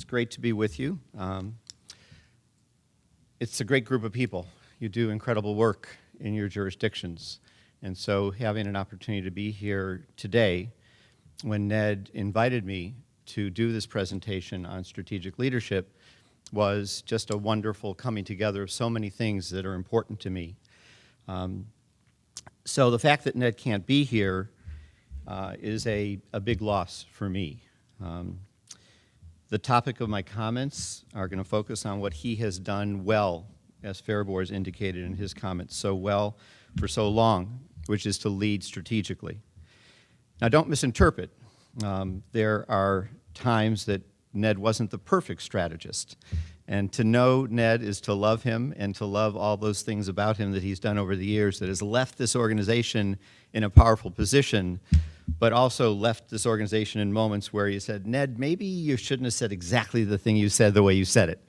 It's great to be with you. It's a great group of people. You do incredible work in your jurisdictions. And so having an opportunity to be here today, when Ned invited me to do this presentation on strategic leadership, was just a wonderful coming together of so many things that are important to me. So the fact that Ned can't be here is a big loss for me. The topic of my comments are going to focus on what he has done well, as Faribor's indicated in his comments, so well for so long, which is to lead strategically. Now, don't misinterpret. There are times that Ned wasn't the perfect strategist. And to know Ned is to love him and to love all those things about him that he's done over the years that has left this organization in a powerful position, but also left this organization in moments where you said, Ned, maybe you shouldn't have said exactly the thing you said the way you said it.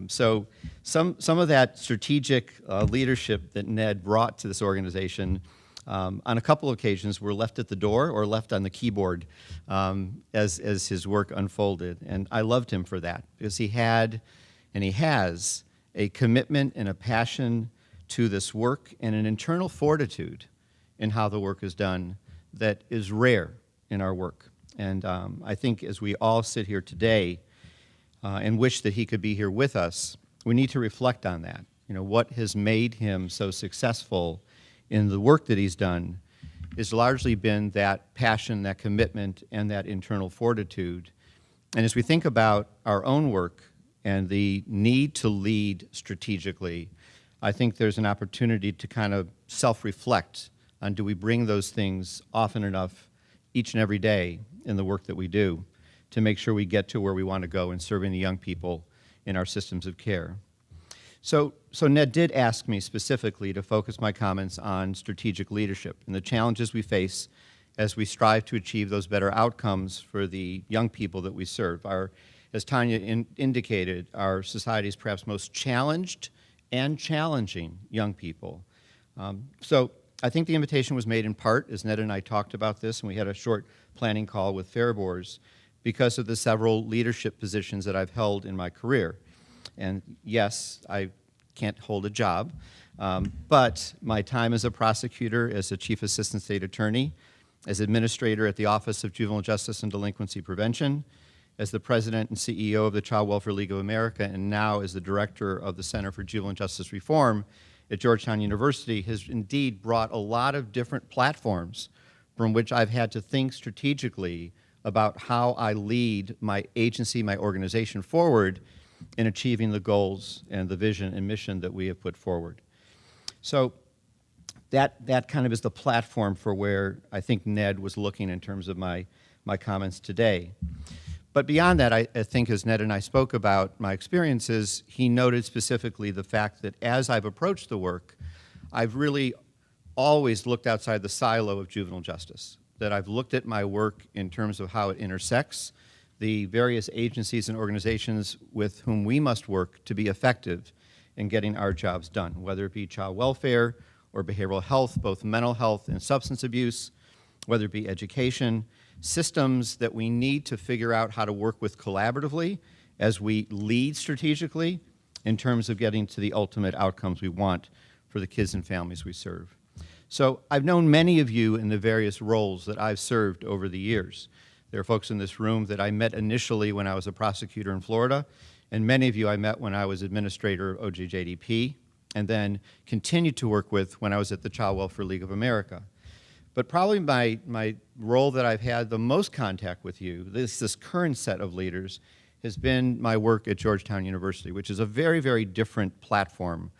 So some of that strategic leadership that Ned brought to this organization on a couple of occasions were left at the door or left on the keyboard as his work unfolded. And I loved him for that because he had and he has a commitment and a passion to this work and an internal fortitude in how the work is done that is rare in our work. And I think as we all sit here today and wish that he could be here with us, we need to reflect on that. You know, what has made him so successful in the work that he's done has largely been that passion, that commitment, and that internal fortitude. And as we think about our own work and the need to lead strategically, I think there's an opportunity to kind of self-reflect on do we bring those things often enough each and every day in the work that we do to make sure we get to where we want to go in serving the young people in our systems of care. So Ned did ask me specifically to focus my comments on strategic leadership and the challenges we face as we strive to achieve those better outcomes for the young people that we serve. As Tanya indicated, our society's perhaps most challenged and challenging young people. So I think the invitation was made in part, as Ned and I talked about this, and we had a short planning call with Faribor's, because of the several leadership positions that I've held in my career. And yes, I can't hold a job, but my time as a prosecutor, as a chief assistant state attorney, as administrator at the Office of Juvenile Justice and Delinquency Prevention, as the president and CEO of the Child Welfare League of America, and now as the director of the Center for Juvenile Justice Reform at Georgetown University, has indeed brought a lot of different platforms from which I've had to think strategically about how I lead my agency, my organization forward in achieving the goals and the vision and mission that we have put forward. So that kind of is the platform for where I think Ned was looking in terms of my comments today. But beyond that, I think as Ned and I spoke about my experiences, he noted specifically the fact that as I've approached the work, I've really always looked outside the silo of juvenile justice, that I've looked at my work in terms of how it intersects the various agencies and organizations with whom we must work to be effective in getting our jobs done, whether it be child welfare or behavioral health, both mental health and substance abuse, whether it be education, systems that we need to figure out how to work with collaboratively as we lead strategically in terms of getting to the ultimate outcomes we want for the kids and families we serve. So I've known many of you in the various roles that I've served over the years. There are folks in this room that I met initially when I was a prosecutor in Florida, and many of you I met when I was administrator of OJJDP, and then continued to work with when I was at the Child Welfare League of America. But probably my role that I've had the most contact with you, this current set of leaders, has been my work at Georgetown University, which is a very, very different platform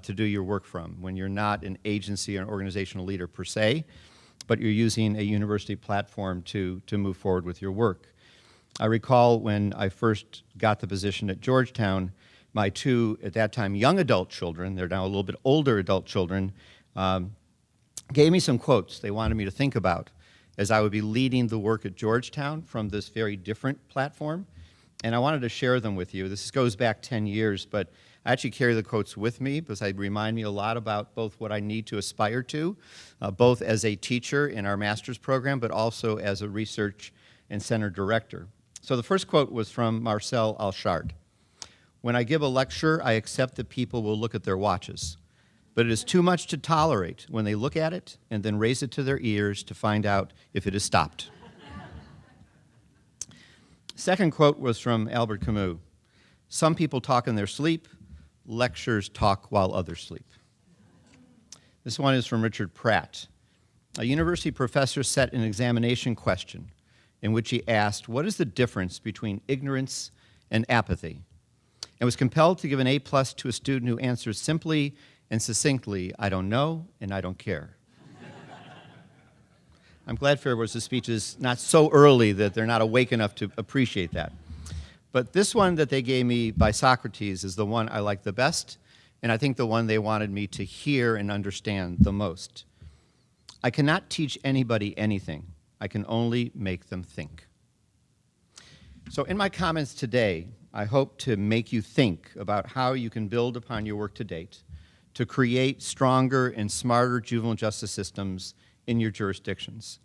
to do your work from when you're not an agency or an organizational leader per se, but you're using a university platform to move forward with your work. I recall when I first got the position at Georgetown, my two, at that time, young adult children, they're now a little bit older adult children, gave me some quotes they wanted me to think about as I would be leading the work at Georgetown from this very different platform. And I wanted to share them with you. This goes back 10 years, but I actually carry the quotes with me because they remind me a lot about both what I need to aspire to, both as a teacher in our master's program, but also as a research and center director. So the first quote was from Marcel Alchard. When I give a lecture, I accept that people will look at their watches. But it is too much to tolerate when they look at it and then raise it to their ears to find out if it is stopped. Second quote was from Albert Camus. Some people talk in their sleep. Lectures talk while others sleep. This one is from Richard Pratt. A university professor set an examination question in which he asked, what is the difference between ignorance and apathy? And was compelled to give an A+ to a student who answers simply and succinctly, I don't know and I don't care. I'm glad Fairweather's speech is not so early that they're not awake enough to appreciate that. But this one that they gave me by Socrates is the one I like the best, and I think the one they wanted me to hear and understand the most. I cannot teach anybody anything. I can only make them think. So in my comments today, I hope to make you think about how you can build upon your work to date to create stronger and smarter juvenile justice systems in your jurisdictions.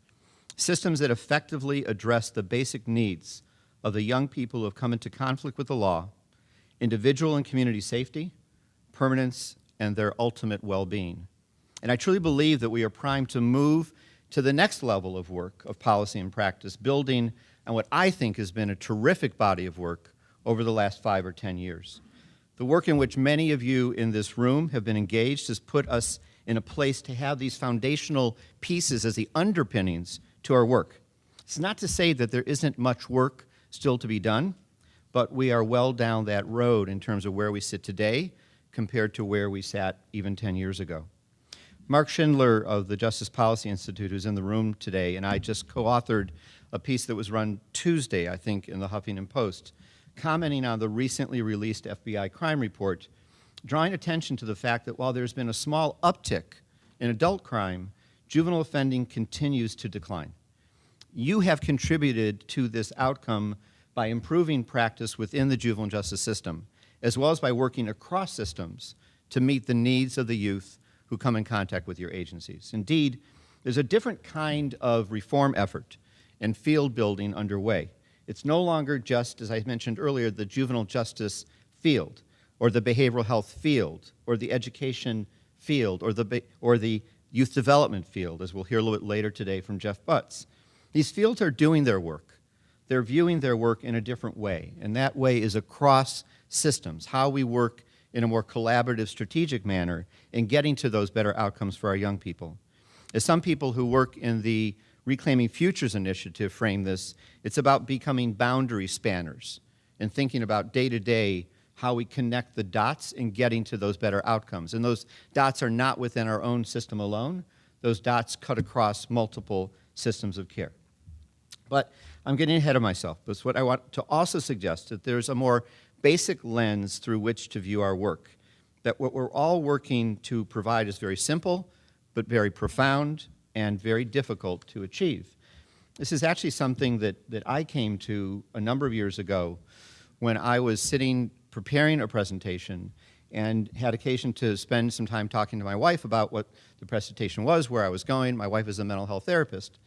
Systems that effectively address the basic needs of the young people who have come into conflict with the law, individual and community safety, permanence, and their ultimate well-being. And I truly believe that we are primed to move to the next level of work, of policy and practice, building on what I think has been a terrific body of work over the last 5 or 10 years. The work in which many of you in this room have been engaged has put us in a place to have these foundational pieces as the underpinnings to our work. It's not to say that there isn't much work still to be done, but we are well down that road in terms of where we sit today compared to where we sat even 10 years ago. Mark Schindler of the Justice Policy Institute, who's in the room today, and I just co-authored a piece that was run Tuesday, I think, in the Huffington Post, commenting on the recently released FBI crime report, drawing attention to the fact that while there's been a small uptick in adult crime, juvenile offending continues to decline. You have contributed to this outcome by improving practice within the juvenile justice system, as well as by working across systems to meet the needs of the youth who come in contact with your agencies. Indeed, there's a different kind of reform effort and field building underway. It's no longer just, as I mentioned earlier, the juvenile justice field, or the behavioral health field, or the education field, or the youth development field, as we'll hear a little bit later today from Jeff Butts. These fields are doing their work. They're viewing their work in a different way, and that way is across systems, how we work in a more collaborative, strategic manner in getting to those better outcomes for our young people. As some people who work in the Reclaiming Futures initiative frame this, it's about becoming boundary spanners and thinking about day-to-day how we connect the dots in getting to those better outcomes. And those dots are not within our own system alone. Those dots cut across multiple systems of care. But I'm getting ahead of myself. But what I want to also suggest that there's a more basic lens through which to view our work, that what we're all working to provide is very simple, but very profound and very difficult to achieve. This is actually something that I came to a number of years ago when I was sitting preparing a presentation and had occasion to spend some time talking to my wife about what the presentation was, where I was going. My wife is a mental health therapist.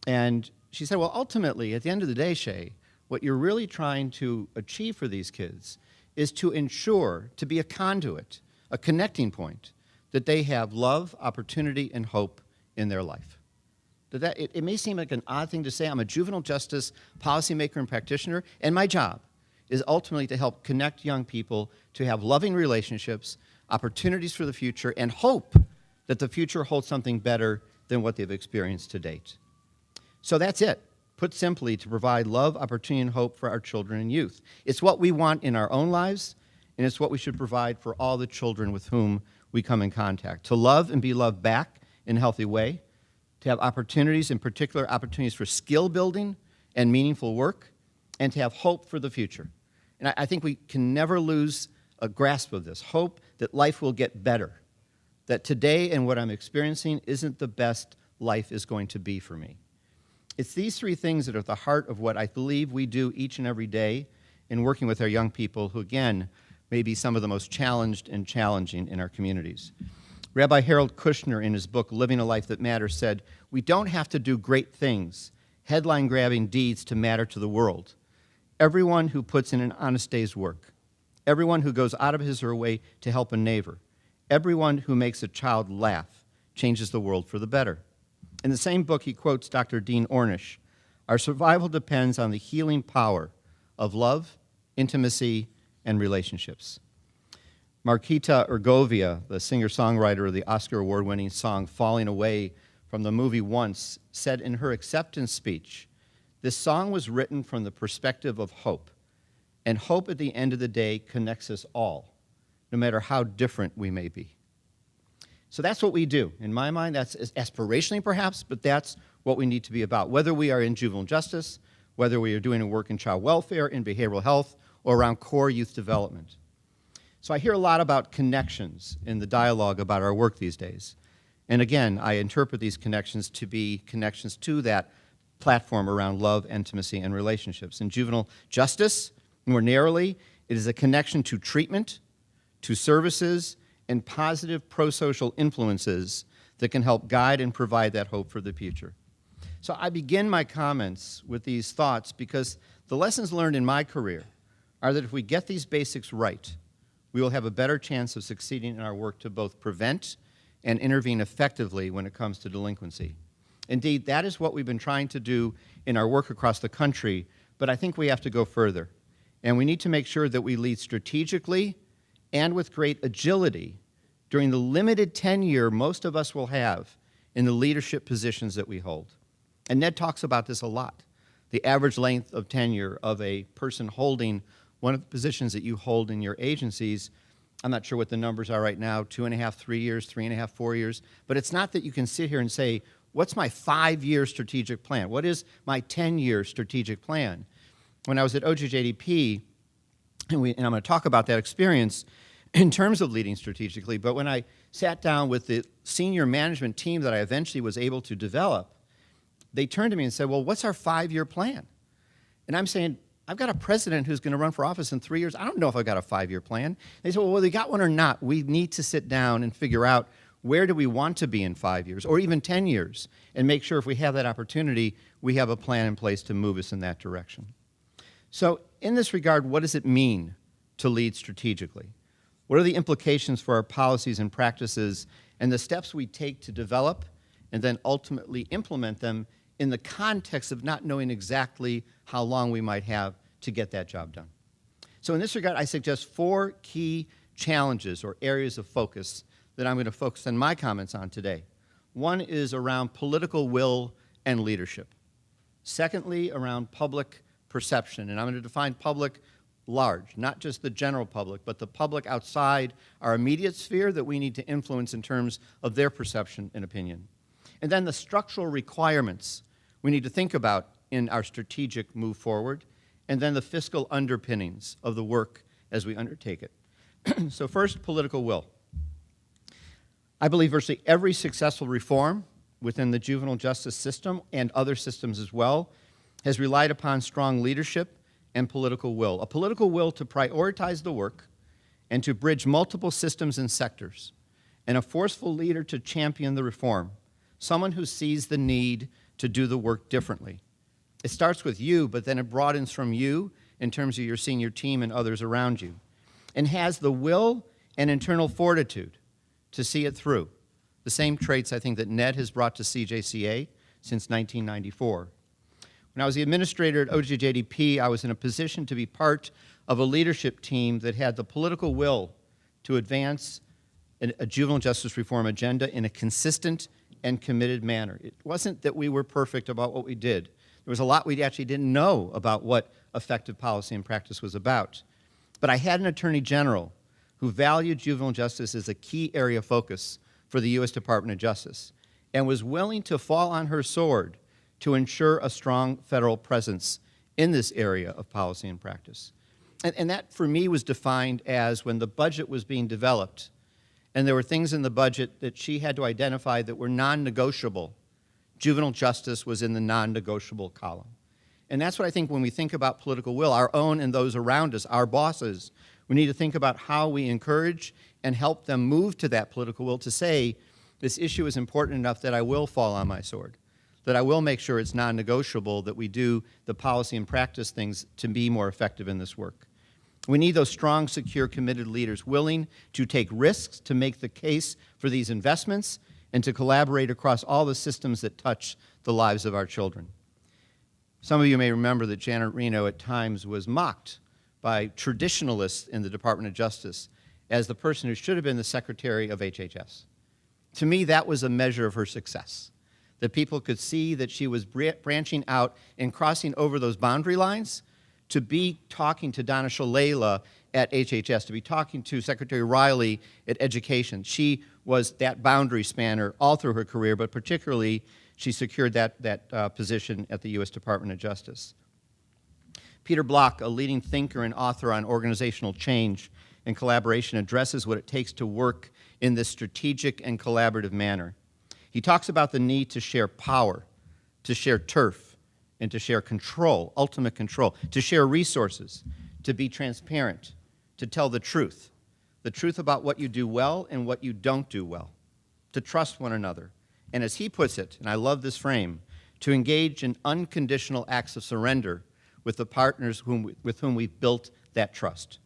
And she said, well, ultimately, at the end of the day, Shay, what you're really trying to achieve for these kids is to ensure, to be a conduit, a connecting point, that they have love, opportunity, and hope in their life. It may seem like an odd thing to say. I'm a juvenile justice policymaker and practitioner, and my job is ultimately to help connect young people to have loving relationships, opportunities for the future, and hope that the future holds something better than what they've experienced to date. So that's it. Put simply, to provide love, opportunity, and hope for our children and youth. It's what we want in our own lives, and it's what we should provide for all the children with whom we come in contact. To love and be loved back in a healthy way, to have opportunities, in particular opportunities for skill building and meaningful work, and to have hope for the future. And I think we can never lose a grasp of this, hope that life will get better, that today and what I'm experiencing isn't the best life is going to be for me. It's these three things that are at the heart of what I believe we do each and every day in working with our young people who, again, may be some of the most challenged and challenging in our communities. Rabbi Harold Kushner, in his book, Living a Life That Matters, said, we don't have to do great things, headline-grabbing deeds to matter to the world. everyone who puts in an honest day's work, everyone who goes out of his or her way to help a neighbor, everyone who makes a child laugh changes the world for the better. In the same book, he quotes Dr. Dean Ornish, "Our survival depends on the healing power of love, intimacy, and relationships." Markita Ergovia, the singer-songwriter of the Oscar award-winning song Falling Away from the movie Once, said in her acceptance speech, "This song was written from the perspective of hope, and hope at the end of the day connects us all, no matter how different we may be." So that's what we do. In my mind, that's aspirationally perhaps, but that's what we need to be about, whether we are in juvenile justice, whether we are doing work in child welfare, in behavioral health, or around core youth development. So I hear a lot about connections in the dialogue about our work these days. And again, I interpret these connections to be connections to that platform around love, intimacy, and relationships. In juvenile justice, more narrowly, it is a connection to treatment, to services, and positive pro-social influences that can help guide and provide that hope for the future. So I begin my comments with these thoughts because the lessons learned in my career are that if we get these basics right, we will have a better chance of succeeding in our work to both prevent and intervene effectively when it comes to delinquency. Indeed, that is what we've been trying to do in our work across the country, but I think we have to go further. And we need to make sure that we lead strategically and with great agility during the limited tenure most of us will have in the leadership positions that we hold. And Ned talks about this a lot. The average length of tenure of a person holding one of the positions that you hold in your agencies, I'm not sure what the numbers are right now, 2.5, 3 years, 3.5, 4 years, but it's not that you can sit here and say, what's my 5-year strategic plan? What is my 10-year strategic plan? When I was at OJJDP, and I'm going to talk about that experience in terms of leading strategically, but when I sat down with the senior management team that I eventually was able to develop, they turned to me and said, well, what's our 5-year plan? And I'm saying, I've got a president who's going to run for office in 3 years. I don't know if I've got a 5-year plan. They said, well, whether you got one or not, we need to sit down and figure out where do we want to be in 5 years or even 10 years and make sure if we have that opportunity, we have a plan in place to move us in that direction. So in this regard, what does it mean to lead strategically? What are the implications for our policies and practices and the steps we take to develop and then ultimately implement them in the context of not knowing exactly how long we might have to get that job done? So in this regard, I suggest 4 key challenges or areas of focus that I'm going to focus on my comments on today. One is around political will and leadership. Secondly, around public perception, and I'm going to define public large, not just the general public, but the public outside our immediate sphere that we need to influence in terms of their perception and opinion. And then the structural requirements we need to think about in our strategic move forward, and then the fiscal underpinnings of the work as we undertake it. So first, political will. I believe virtually every successful reform within the juvenile justice system and other systems as well has relied upon strong leadership and political will. A political will to prioritize the work and to bridge multiple systems and sectors, and a forceful leader to champion the reform, someone who sees the need to do the work differently. It starts with you, but then it broadens from you in terms of your senior team and others around you, and has the will and internal fortitude to see it through. The same traits I think that Ned has brought to CJCA since 1994. When I was the administrator at OJJDP, I was in a position to be part of a leadership team that had the political will to advance a juvenile justice reform agenda in a consistent and committed manner. It wasn't that we were perfect about what we did. There was a lot we actually didn't know about what effective policy and practice was about. But I had an attorney general who valued juvenile justice as a key area of focus for the U.S. Department of Justice and was willing to fall on her sword to ensure a strong federal presence in this area of policy and practice. And that, for me, was defined as when the budget was being developed, and there were things in the budget that she had to identify that were non-negotiable. Juvenile justice was in the non-negotiable column. And that's what I think when we think about political will, our own and those around us, our bosses, we need to think about how we encourage and help them move to that political will to say, this issue is important enough that I will fall on my sword. that I will make sure it's non-negotiable that we do the policy and practice things to be more effective in this work. We need those strong, secure, committed leaders willing to take risks, to make the case for these investments, and to collaborate across all the systems that touch the lives of our children. Some of you may remember that Janet Reno at times was mocked by traditionalists in the Department of Justice as the person who should have been the secretary of HHS. To me, that was a measure of her success, that people could see that she was branching out and crossing over those boundary lines to be talking to Donna Shalala at HHS, to be talking to Secretary Riley at Education. She was that boundary spanner all through her career, but particularly she secured that position at the U.S. Department of Justice. Peter Block, a leading thinker and author on organizational change and collaboration, addresses what it takes to work in this strategic and collaborative manner. He talks about the need to share power, to share turf, and to share control, ultimate control, to share resources, to be transparent, to tell the truth about what you do well and what you don't do well, to trust one another, and as he puts it, and I love this frame, to engage in unconditional acts of surrender with the partners with whom we've built that trust.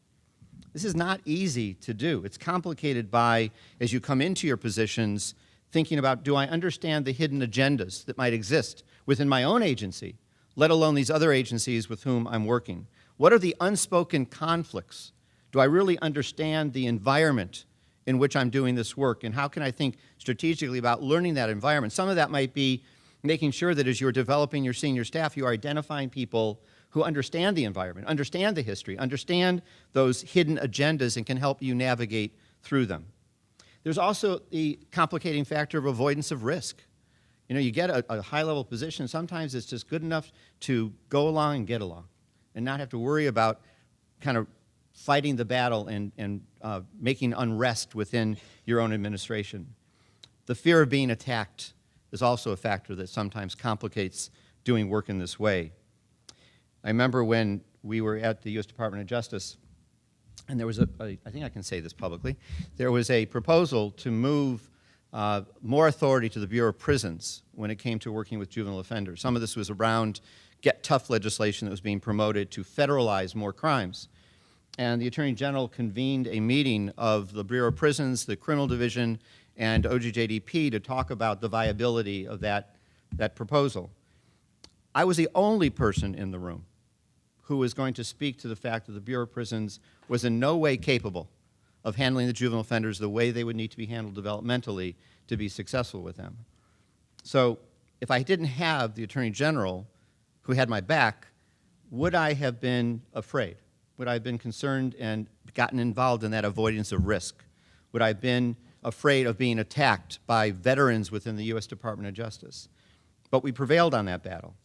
This is not easy to do. It's complicated by, as you come into your positions, thinking about, do I understand the hidden agendas that might exist within my own agency, let alone these other agencies with whom I'm working? What are the unspoken conflicts? Do I really understand the environment in which I'm doing this work, and how can I think strategically about learning that environment? Some of that might be making sure that as you're developing your senior staff, you are identifying people who understand the environment, understand the history, understand those hidden agendas, and can help you navigate through them. There's also the complicating factor of avoidance of risk. You know, you get a high-level position, sometimes it's just good enough to go along and get along and not have to worry about kind of fighting the battle and making unrest within your own administration. The fear of being attacked is also a factor that sometimes complicates doing work in this way. I remember when we were at the U.S. Department of Justice, and there was I think I can say this publicly, there was a proposal to move more authority to the Bureau of Prisons when it came to working with juvenile offenders. Some of this was around Get Tough legislation that was being promoted to federalize more crimes. And the Attorney General convened a meeting of the Bureau of Prisons, the Criminal Division, and OGJDP to talk about the viability of that proposal. I was the only person in the room who was going to speak to the fact that the Bureau of Prisons was in no way capable of handling the juvenile offenders the way they would need to be handled developmentally to be successful with them. So if I didn't have the Attorney General who had my back, would I have been afraid? Would I have been concerned and gotten involved in that avoidance of risk? Would I have been afraid of being attacked by veterans within the U.S. Department of Justice? But we prevailed on that battle.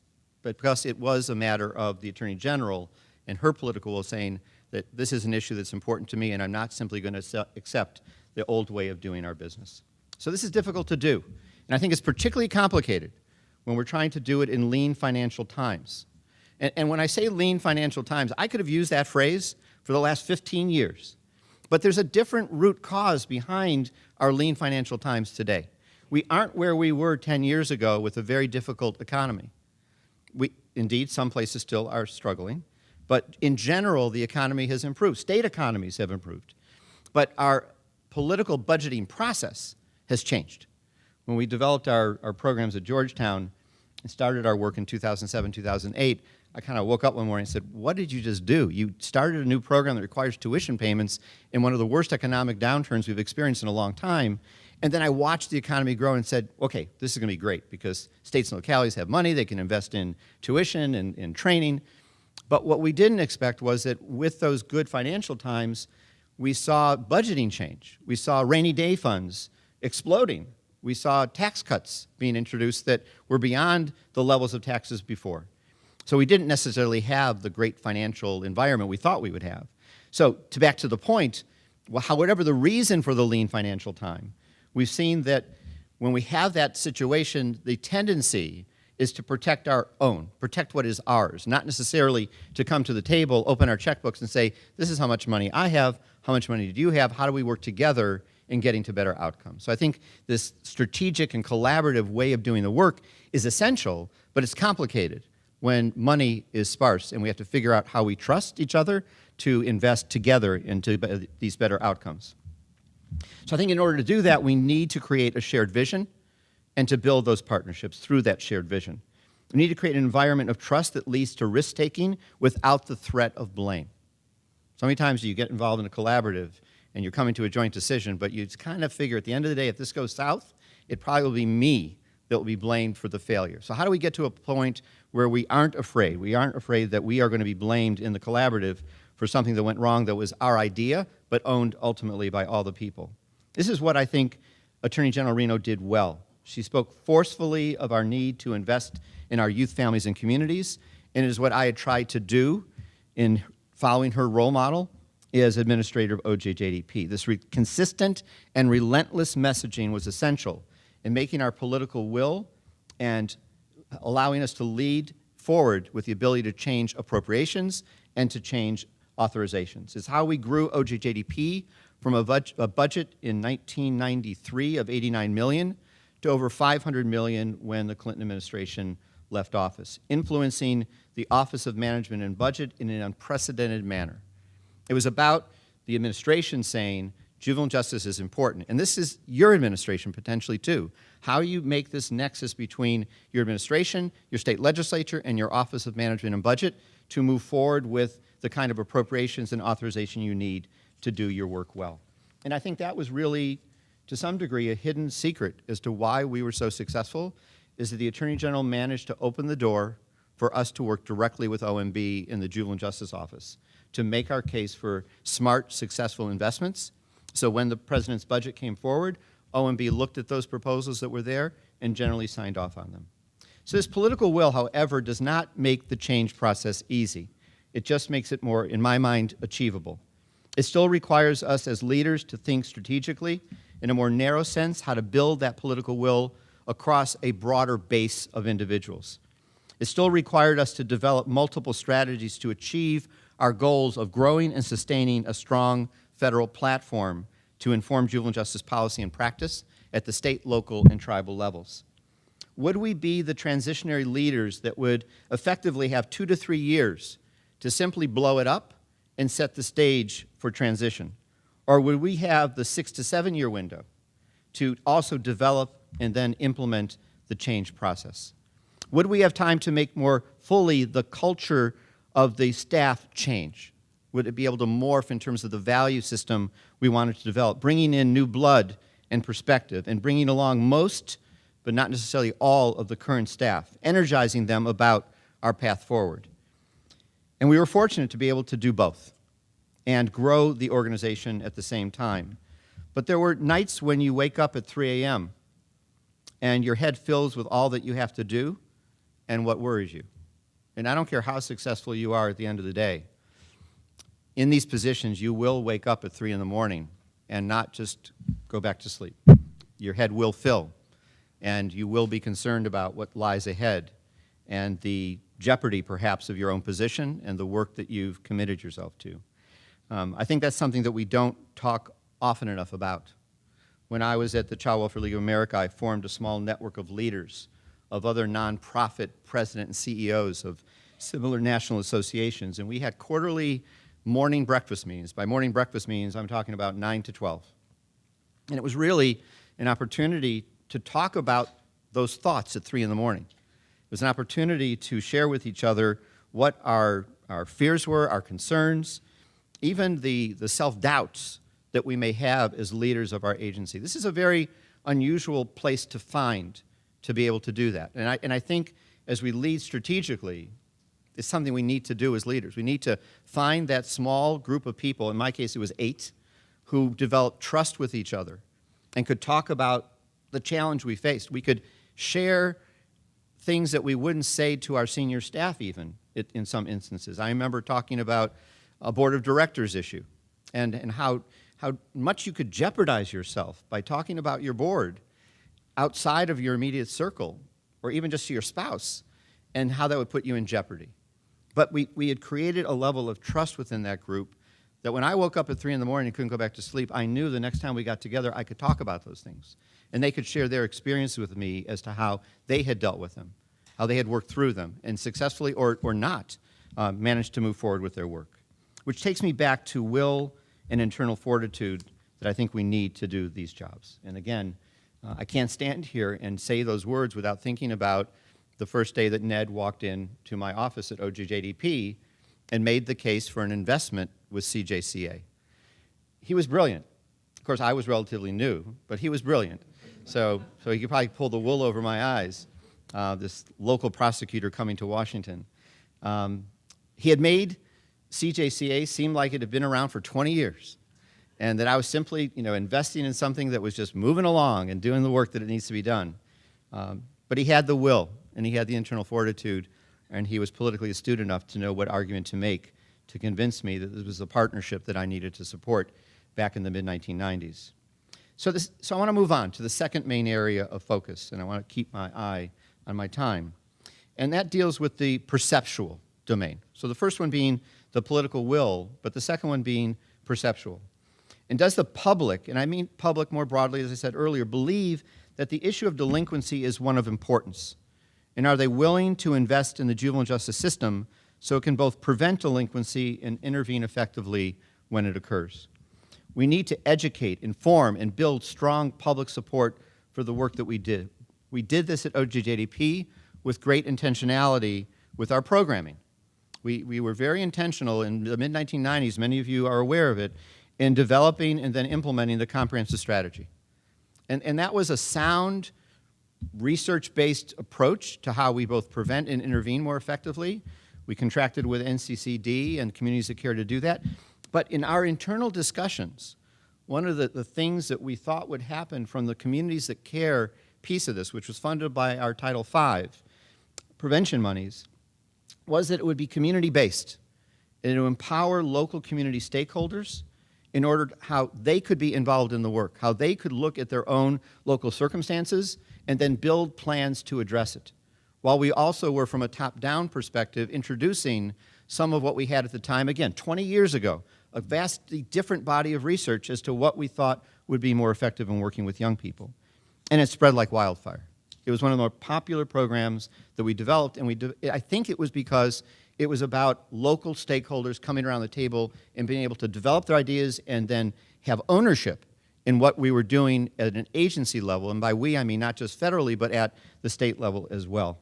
But because it was a matter of the Attorney General and her political will saying that this is an issue that's important to me and I'm not simply going to accept the old way of doing our business. So this is difficult to do. And I think it's particularly complicated when we're trying to do it in lean financial times. And when I say lean financial times, I could have used that phrase for the last 15 years. But there's a different root cause behind our lean financial times today. We aren't where we were 10 years ago with a very difficult economy. Indeed, some places still are struggling. But in general, the economy has improved. State economies have improved. But our political budgeting process has changed. When we developed our programs at Georgetown and started our work in 2007, 2008, I kind of woke up one morning and said, what did you just do? You started a new program that requires tuition payments in one of the worst economic downturns we've experienced in a long time. And then I watched the economy grow and said, okay, this is going to be great because states and localities have money, they can invest in tuition and in training. But what we didn't expect was that with those good financial times, we saw budgeting change. We saw rainy day funds exploding. We saw tax cuts being introduced that were beyond the levels of taxes before. So we didn't necessarily have the great financial environment we thought we would have. So back to the point, whatever the reason for the lean financial time, we've seen that when we have that situation, the tendency is to protect our own, protect what is ours, not necessarily to come to the table, open our checkbooks and say, this is how much money I have, how much money do you have, how do we work together in getting to better outcomes. So I think this strategic and collaborative way of doing the work is essential, but it's complicated when money is sparse and we have to figure out how we trust each other to invest together into these better outcomes. So I think in order to do that, we need to create a shared vision and to build those partnerships through that shared vision. We need to create an environment of trust that leads to risk-taking without the threat of blame. So many times you get involved in a collaborative and you're coming to a joint decision, but you kind of figure at the end of the day, if this goes south, it probably will be me that will be blamed for the failure. So how do we get to a point where we aren't afraid? We aren't afraid that we are going to be blamed in the collaborative for something that went wrong that was our idea, but owned ultimately by all the people. This is what I think Attorney General Reno did well. She spoke forcefully of our need to invest in our youth, families, and communities, and it is what I had tried to do in following her role model as administrator of OJJDP. This consistent and relentless messaging was essential in making our political will and allowing us to lead forward with the ability to change appropriations and to change authorizations. It's how we grew OJJDP from a budget in 1993 of $89 million to over $500 million when the Clinton administration left office, influencing the Office of Management and Budget in an unprecedented manner. It was about the administration saying juvenile justice is important. And this is your administration potentially too. How you make this nexus between your administration, your state legislature, and your Office of Management and Budget to move forward with the kind of appropriations and authorization you need to do your work well. And I think that was really, to some degree, a hidden secret as to why we were so successful, is that the Attorney General managed to open the door for us to work directly with OMB in the Juvenile Justice Office to make our case for smart, successful investments. So when the President's budget came forward, OMB looked at those proposals that were there and generally signed off on them. So this political will, however, does not make the change process easy. It just makes it more, in my mind, achievable. It still requires us as leaders to think strategically, in a more narrow sense, how to build that political will across a broader base of individuals. It still required us to develop multiple strategies to achieve our goals of growing and sustaining a strong federal platform to inform juvenile justice policy and practice at the state, local, and tribal levels. Would we be the transitionary leaders that would effectively have 2 to 3 years to simply blow it up and set the stage for transition? Or would we have the 6 to 7 year window to also develop and then implement the change process? Would we have time to make more fully the culture of the staff change? Would it be able to morph in terms of the value system we wanted to develop, bringing in new blood and perspective and bringing along most, but not necessarily all, of the current staff, energizing them about our path forward? And we were fortunate to be able to do both and grow the organization at the same time. But there were nights when you wake up at 3 a.m. and your head fills with all that you have to do and what worries you. And I don't care how successful you are at the end of the day. In these positions, you will wake up at 3 in the morning and not just go back to sleep. Your head will fill, and you will be concerned about what lies ahead and the jeopardy, perhaps, of your own position and the work that you've committed yourself to. I think that's something that we don't talk often enough about. When I was at the Child Welfare League of America, I formed a small network of leaders, of other nonprofit president and CEOs of similar national associations, and we had quarterly morning breakfast meetings. By morning breakfast meetings, I'm talking about 9 to 12. And it was really an opportunity to talk about those thoughts at 3 in the morning. It was an opportunity to share with each other what our fears were, our concerns, even the self-doubts that we may have as leaders of our agency. This is a very unusual place to find to be able to do that. And I think as we lead strategically, it's something we need to do as leaders. We need to find that small group of people, in my case it was 8, who developed trust with each other and could talk about the challenge we faced. We could share things that we wouldn't say to our senior staff even in some instances. I remember talking about a board of directors issue and how much you could jeopardize yourself by talking about your board outside of your immediate circle or even just to your spouse and how that would put you in jeopardy. But we had created a level of trust within that group that when I woke up at 3 in the morning and couldn't go back to sleep, I knew the next time we got together I could talk about those things. And they could share their experience with me as to how they had dealt with them, how they had worked through them, and successfully or not managed to move forward with their work. Which takes me back to will and internal fortitude that I think we need to do these jobs. And again, I can't stand here and say those words without thinking about the first day that Ned walked into my office at OJJDP and made the case for an investment with CJCA. He was brilliant. Of course, I was relatively new, but he was brilliant. So he could probably pull the wool over my eyes, this local prosecutor coming to Washington. He had made CJCA seem like it had been around for 20 years, and that I was simply, investing in something that was just moving along and doing the work that it needs to be done. But he had the will, and he had the internal fortitude, and he was politically astute enough to know what argument to make to convince me that this was a partnership that I needed to support back in the mid-1990s. So I want to move on to the second main area of focus, and I want to keep my eye on my time. And that deals with the perceptual domain. So the first one being the political will, but the second one being perceptual. And does the public, and I mean public more broadly, as I said earlier, believe that the issue of delinquency is one of importance? And are they willing to invest in the juvenile justice system so it can both prevent delinquency and intervene effectively when it occurs? We need to educate, inform, and build strong public support for the work that we did. We did this at OJJDP with great intentionality with our programming. We were very intentional in the mid-1990s, many of you are aware of it, in developing and then implementing the comprehensive strategy. And that was a sound, research-based approach to how we both prevent and intervene more effectively. We contracted with NCCD and Communities That Care to do that. But in our internal discussions, one of the things that we thought would happen from the Communities That Care piece of this, which was funded by our Title V prevention monies, was that it would be community-based, and it would empower local community stakeholders in order to how they could be involved in the work, how they could look at their own local circumstances and then build plans to address it. While we also were, from a top-down perspective, introducing some of what we had at the time, again, 20 years ago, a vastly different body of research as to what we thought would be more effective in working with young people. And it spread like wildfire. It was one of the more popular programs that we developed, and I think it was because it was about local stakeholders coming around the table and being able to develop their ideas and then have ownership in what we were doing at an agency level. And by we, I mean not just federally, but at the state level as well.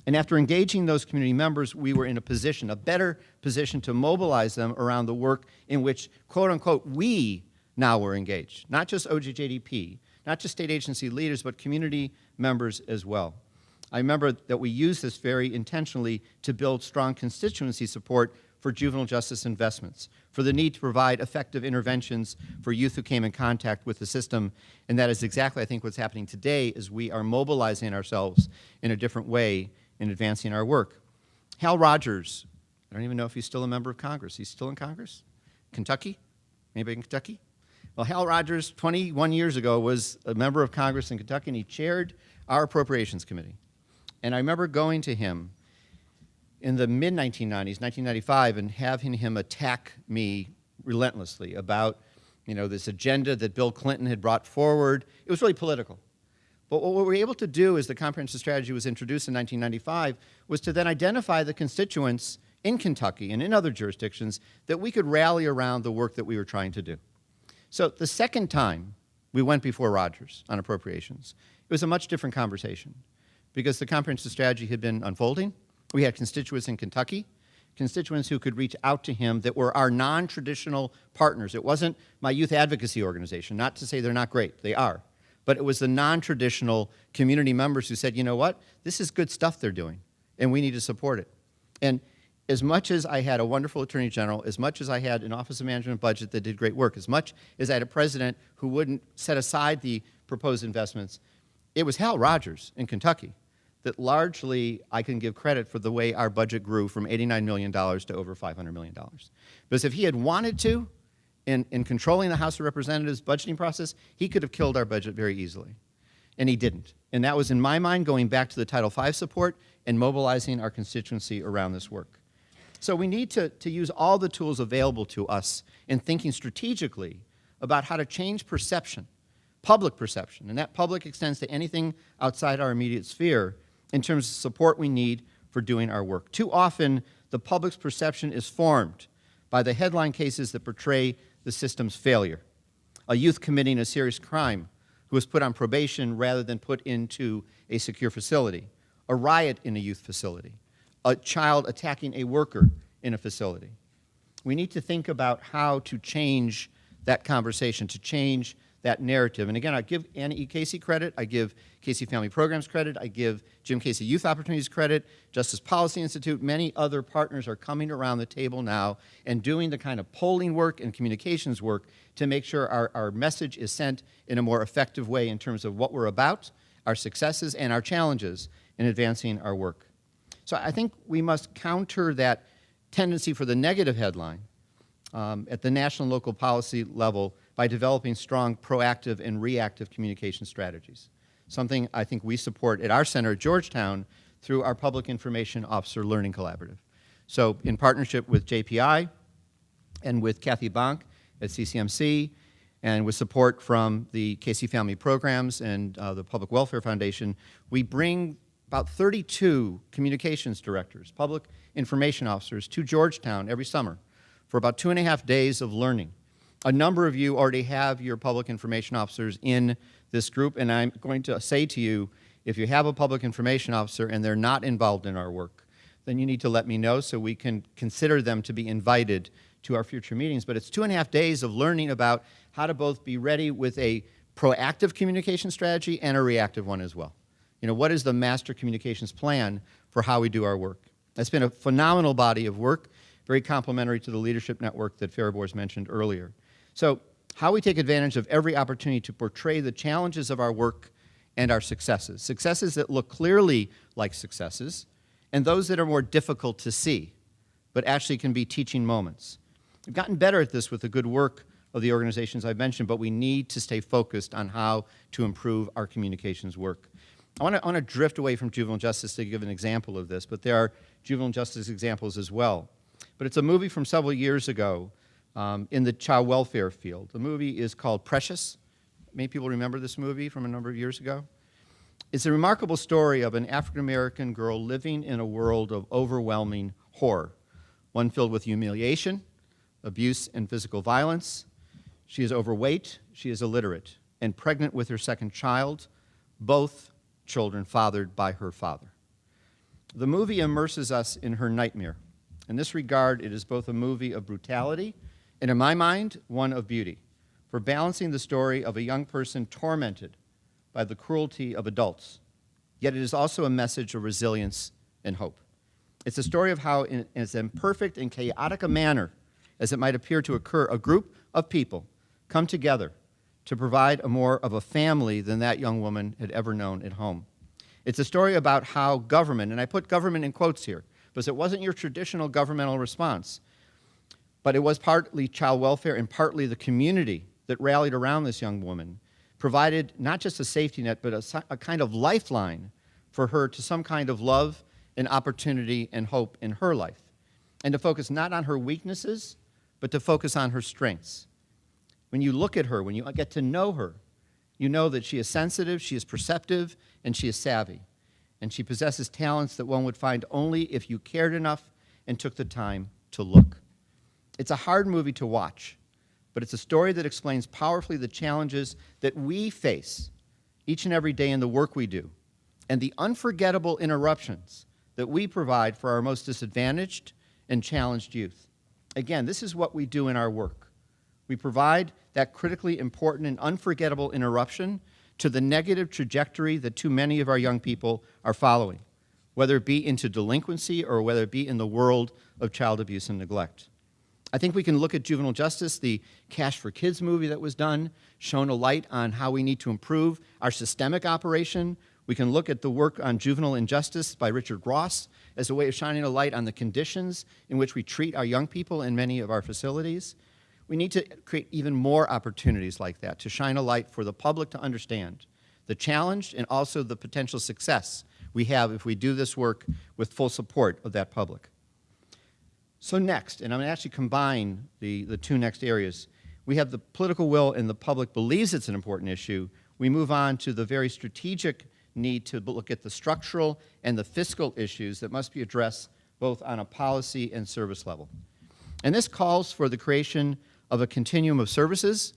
And after engaging those community members, we were in a position, a better position to mobilize them around the work in which, quote unquote, we now were engaged. Not just OJJDP, not just state agency leaders, but community members as well. I remember that we used this very intentionally to build strong constituency support for juvenile justice investments, for the need to provide effective interventions for youth who came in contact with the system. And that is exactly, I think, what's happening today is we are mobilizing ourselves in a different way in advancing our work. Hal Rogers, I don't even know if he's still a member of Congress. He's still in Congress? Kentucky? Anybody in Kentucky? Well, Hal Rogers, 21 years ago, was a member of Congress in Kentucky, and he chaired our Appropriations Committee. And I remember going to him in the mid-1990s, 1995, and having him attack me relentlessly about, this agenda that Bill Clinton had brought forward. It was really political. But what we were able to do as the comprehensive strategy was introduced in 1995 was to then identify the constituents in Kentucky and in other jurisdictions that we could rally around the work that we were trying to do. So the second time we went before Rogers on appropriations, it was a much different conversation because the comprehensive strategy had been unfolding. We had constituents in Kentucky, constituents who could reach out to him that were our non-traditional partners. It wasn't my youth advocacy organization, not to say they're not great, they are. But it was the non-traditional community members who said, you know what, this is good stuff they're doing, and we need to support it. And as much as I had a wonderful attorney general, as much as I had an Office of Management budget that did great work, as much as I had a president who wouldn't set aside the proposed investments, it was Hal Rogers in Kentucky that largely I can give credit for the way our budget grew from $89 million to over $500 million. Because if he had wanted to, in controlling the House of Representatives budgeting process, he could have killed our budget very easily. And he didn't. And that was, in my mind, going back to the Title V support and mobilizing our constituency around this work. So we need to use all the tools available to us in thinking strategically about how to change perception, public perception, and that public extends to anything outside our immediate sphere in terms of support we need for doing our work. Too often, the public's perception is formed by the headline cases that portray the system's failure. A youth committing a serious crime who was put on probation rather than put into a secure facility. A riot in a youth facility. A child attacking a worker in a facility. We need to think about how to change that conversation, to change that narrative. And again, I give Annie E. Casey credit, I give Casey Family Programs credit, I give Jim Casey Youth Opportunities credit, Justice Policy Institute, many other partners are coming around the table now and doing the kind of polling work and communications work to make sure our message is sent in a more effective way in terms of what we're about, our successes, and our challenges in advancing our work. So I think we must counter that tendency for the negative headline at the national and local policy level by developing strong proactive and reactive communication strategies, something I think we support at our center at Georgetown through our Public Information Officer Learning Collaborative. So in partnership with JPI and with Kathy Bonk at CCMC and with support from the Casey Family Programs and the Public Welfare Foundation, we bring about 32 communications directors, public information officers, to Georgetown every summer for about 2.5 days of learning. A number of you already have your public information officers in this group, and I'm going to say to you, if you have a public information officer and they're not involved in our work, then you need to let me know so we can consider them to be invited to our future meetings. But it's 2.5 days of learning about how to both be ready with a proactive communication strategy and a reactive one as well. You know, what is the master communications plan for how we do our work? That's been a phenomenal body of work, very complementary to the leadership network that Faribor's mentioned earlier. So how we take advantage of every opportunity to portray the challenges of our work and our successes. Successes that look clearly like successes, and those that are more difficult to see, but actually can be teaching moments. We've gotten better at this with the good work of the organizations I've mentioned, but we need to stay focused on how to improve our communications work. I want to drift away from juvenile justice to give an example of this, but there are juvenile justice examples as well. But it's a movie from several years ago in the child welfare field. The movie is called Precious. Many people remember this movie from a number of years ago. It's a remarkable story of an African-American girl living in a world of overwhelming horror, one filled with humiliation, abuse, and physical violence. She is overweight, she is illiterate, and pregnant with her second child, both children fathered by her father. The movie immerses us in her nightmare. In this regard, it is both a movie of brutality and, in my mind, one of beauty, for balancing the story of a young person tormented by the cruelty of adults. Yet it is also a message of resilience and hope. It's a story of how, in as imperfect and chaotic a manner as it might appear to occur, a group of people come together to provide more of a family than that young woman had ever known at home. It's a story about how government, and I put government in quotes here, because it wasn't your traditional governmental response, but it was partly child welfare and partly the community that rallied around this young woman, provided not just a safety net, but a kind of lifeline for her to some kind of love and opportunity and hope in her life, and to focus not on her weaknesses, but to focus on her strengths. When you look at her, when you get to know her, you know that she is sensitive, she is perceptive, and she is savvy. And she possesses talents that one would find only if you cared enough and took the time to look. It's a hard movie to watch, but it's a story that explains powerfully the challenges that we face each and every day in the work we do, and the unforgettable interruptions that we provide for our most disadvantaged and challenged youth. Again, this is what we do in our work. We provide that critically important and unforgettable interruption to the negative trajectory that too many of our young people are following, whether it be into delinquency or whether it be in the world of child abuse and neglect. I think we can look at juvenile justice, the Cash for Kids movie that was done, shone a light on how we need to improve our systemic operation. We can look at the work on juvenile injustice by Richard Ross as a way of shining a light on the conditions in which we treat our young people in many of our facilities. We need to create even more opportunities like that to shine a light for the public to understand the challenge and also the potential success we have if we do this work with full support of that public. So next, and I'm going to actually combine the two next areas, we have the political will and the public believes it's an important issue. We move on to the very strategic need to look at the structural and the fiscal issues that must be addressed both on a policy and service level. And this calls for the creation of a continuum of services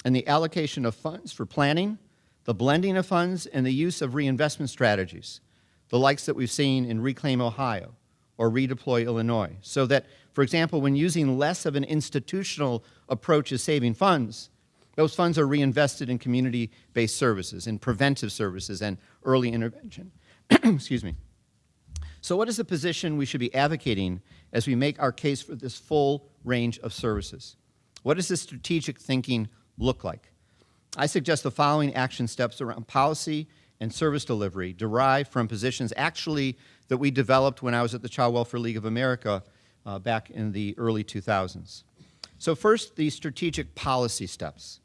and the allocation of funds for planning, the blending of funds, and the use of reinvestment strategies, the likes that we've seen in Reclaim Ohio or Redeploy Illinois, so that, for example, when using less of an institutional approach as saving funds, those funds are reinvested in community-based services, in preventive services, and early intervention. Excuse me. So what is the position we should be advocating as we make our case for this full range of services? What does this strategic thinking look like? I suggest the following action steps around policy and service delivery derived from positions actually that we developed when I was at the Child Welfare League of America back in the early 2000s. So first, the strategic policy steps.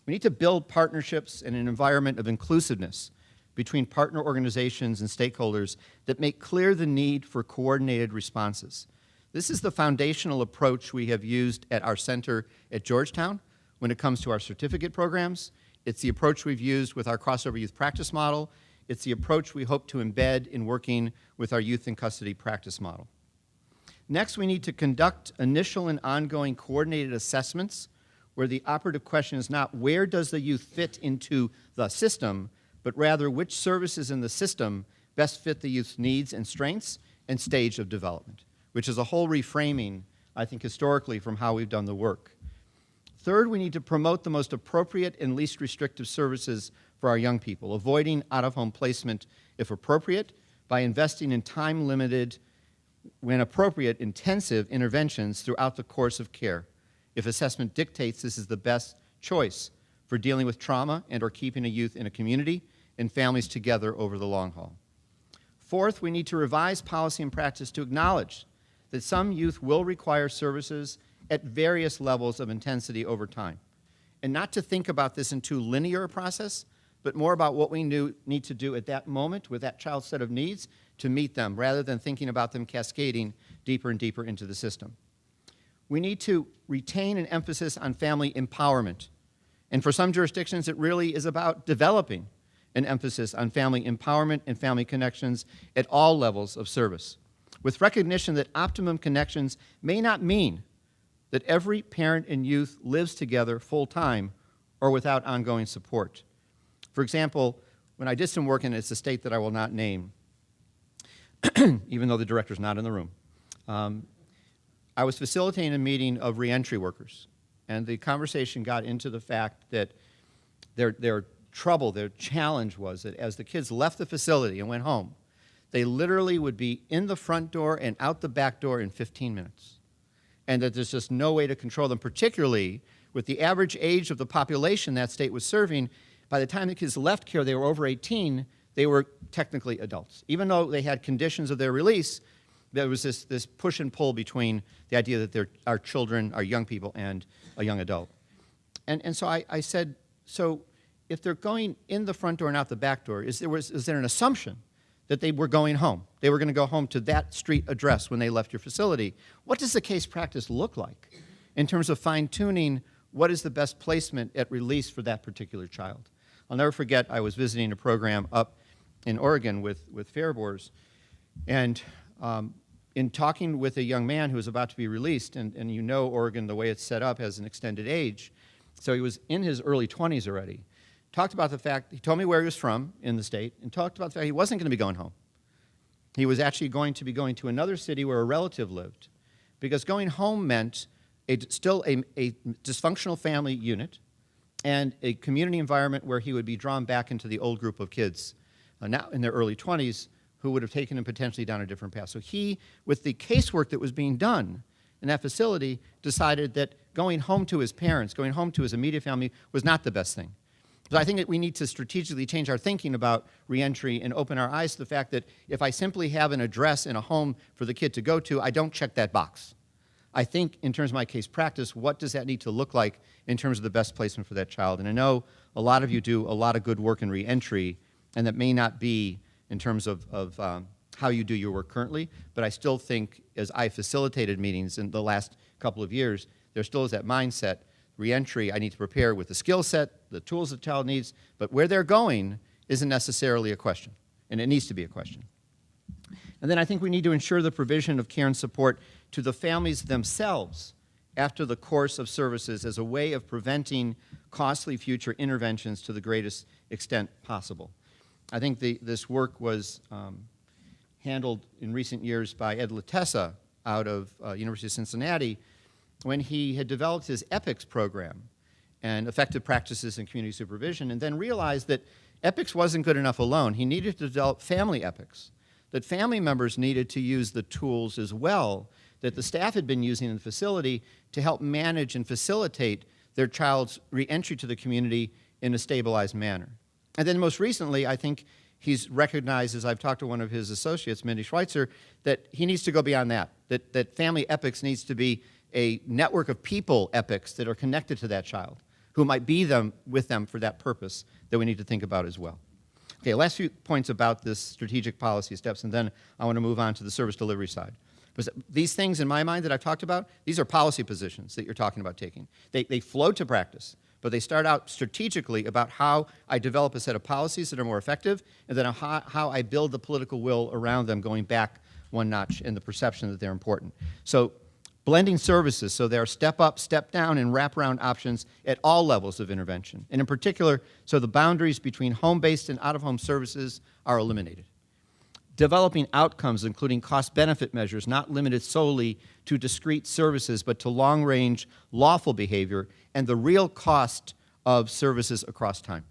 We need to build partnerships and an environment of inclusiveness between partner organizations and stakeholders that make clear the need for coordinated responses. This is the foundational approach we have used at our center at Georgetown when it comes to our certificate programs. It's the approach we've used with our crossover youth practice model. It's the approach we hope to embed in working with our youth in custody practice model. Next, we need to conduct initial and ongoing coordinated assessments where the operative question is not where does the youth fit into the system, but rather which services in the system best fit the youth's needs and strengths and stage of development, which is a whole reframing, I think, historically from how we've done the work. Third, we need to promote the most appropriate and least restrictive services for our young people, avoiding out-of-home placement if appropriate by investing in time-limited, when appropriate, intensive interventions throughout the course of care, if assessment dictates this is the best choice for dealing with trauma and or keeping a youth in a community and families together over the long haul. Fourth, we need to revise policy and practice to acknowledge that some youth will require services at various levels of intensity over time, and not to think about this in too linear a process, but more about what we need to do at that moment with that child's set of needs to meet them, rather than thinking about them cascading deeper and deeper into the system. We need to retain an emphasis on family empowerment. And for some jurisdictions, it really is about developing an emphasis on family empowerment and family connections at all levels of service, with recognition that optimum connections may not mean that every parent and youth lives together full-time or without ongoing support. For example, when I did some work in a state that I will not name, even though the director's not in the room, I was facilitating a meeting of reentry workers, and the conversation got into the fact that their trouble, their challenge was that as the kids left the facility and went home, they literally would be in the front door and out the back door in 15 minutes. And that there's just no way to control them, particularly with the average age of the population that state was serving. By the time the kids left care, they were over 18, they were technically adults. Even though they had conditions of their release, there was this push and pull between the idea that they're our children, our young people, and a young adult. And so I said, so if they're going in the front door and out the back door, is there an assumption that they were going home? They were going to go home to that street address when they left your facility. What does the case practice look like in terms of fine-tuning what is the best placement at release for that particular child? I'll never forget, I was visiting a program up in Oregon with Faribault's, and in talking with a young man who was about to be released, and you know Oregon, the way it's set up, has an extended age, so he was in his early 20s already, talked about the fact, he told me where he was from in the state, and talked about the fact he wasn't going to be going home. He was actually going to be going to another city where a relative lived, because going home meant still a dysfunctional family unit and a community environment where he would be drawn back into the old group of kids, now in their early 20s, who would have taken him potentially down a different path. So he, with the casework that was being done in that facility, decided that going home to his parents, going home to his immediate family, was not the best thing. So I think that we need to strategically change our thinking about reentry and open our eyes to the fact that if I simply have an address and a home for the kid to go to, I don't check that box. I think in terms of my case practice, what does that need to look like in terms of the best placement for that child? And I know a lot of you do a lot of good work in reentry, and that may not be in terms of how you do your work currently, but I still think, as I facilitated meetings in the last couple of years, there still is that mindset, reentry, I need to prepare with the skill set, the tools the child needs, but where they're going isn't necessarily a question, and it needs to be a question. And then I think we need to ensure the provision of care and support to the families themselves after the course of services as a way of preventing costly future interventions to the greatest extent possible. I think this work was handled in recent years by Ed Latessa out of University of Cincinnati when he had developed his EPICS program and effective practices in community supervision, and then realized that EPICS wasn't good enough alone. He needed to develop family EPICS, that family members needed to use the tools as well that the staff had been using in the facility to help manage and facilitate their child's reentry to the community in a stabilized manner. And then most recently, I think he's recognized, as I've talked to one of his associates, Mindy Schweitzer, that he needs to go beyond that, that family EPICS needs to be a network of people EPICS that are connected to that child, who might be with them for that purpose that we need to think about as well. Okay, last few points about this strategic policy steps, and then I want to move on to the service delivery side. Because these things, in my mind, that I've talked about, these are policy positions that you're talking about taking. They flow to practice, but they start out strategically about how I develop a set of policies that are more effective, and then how I build the political will around them, going back one notch in the perception that they're important. So blending services, so there are step up, step down, and wraparound options at all levels of intervention. And in particular, so the boundaries between home-based and out-of-home services are eliminated. Developing outcomes, including cost-benefit measures, not limited solely to discrete services, but to long-range lawful behavior and the real cost of services across time.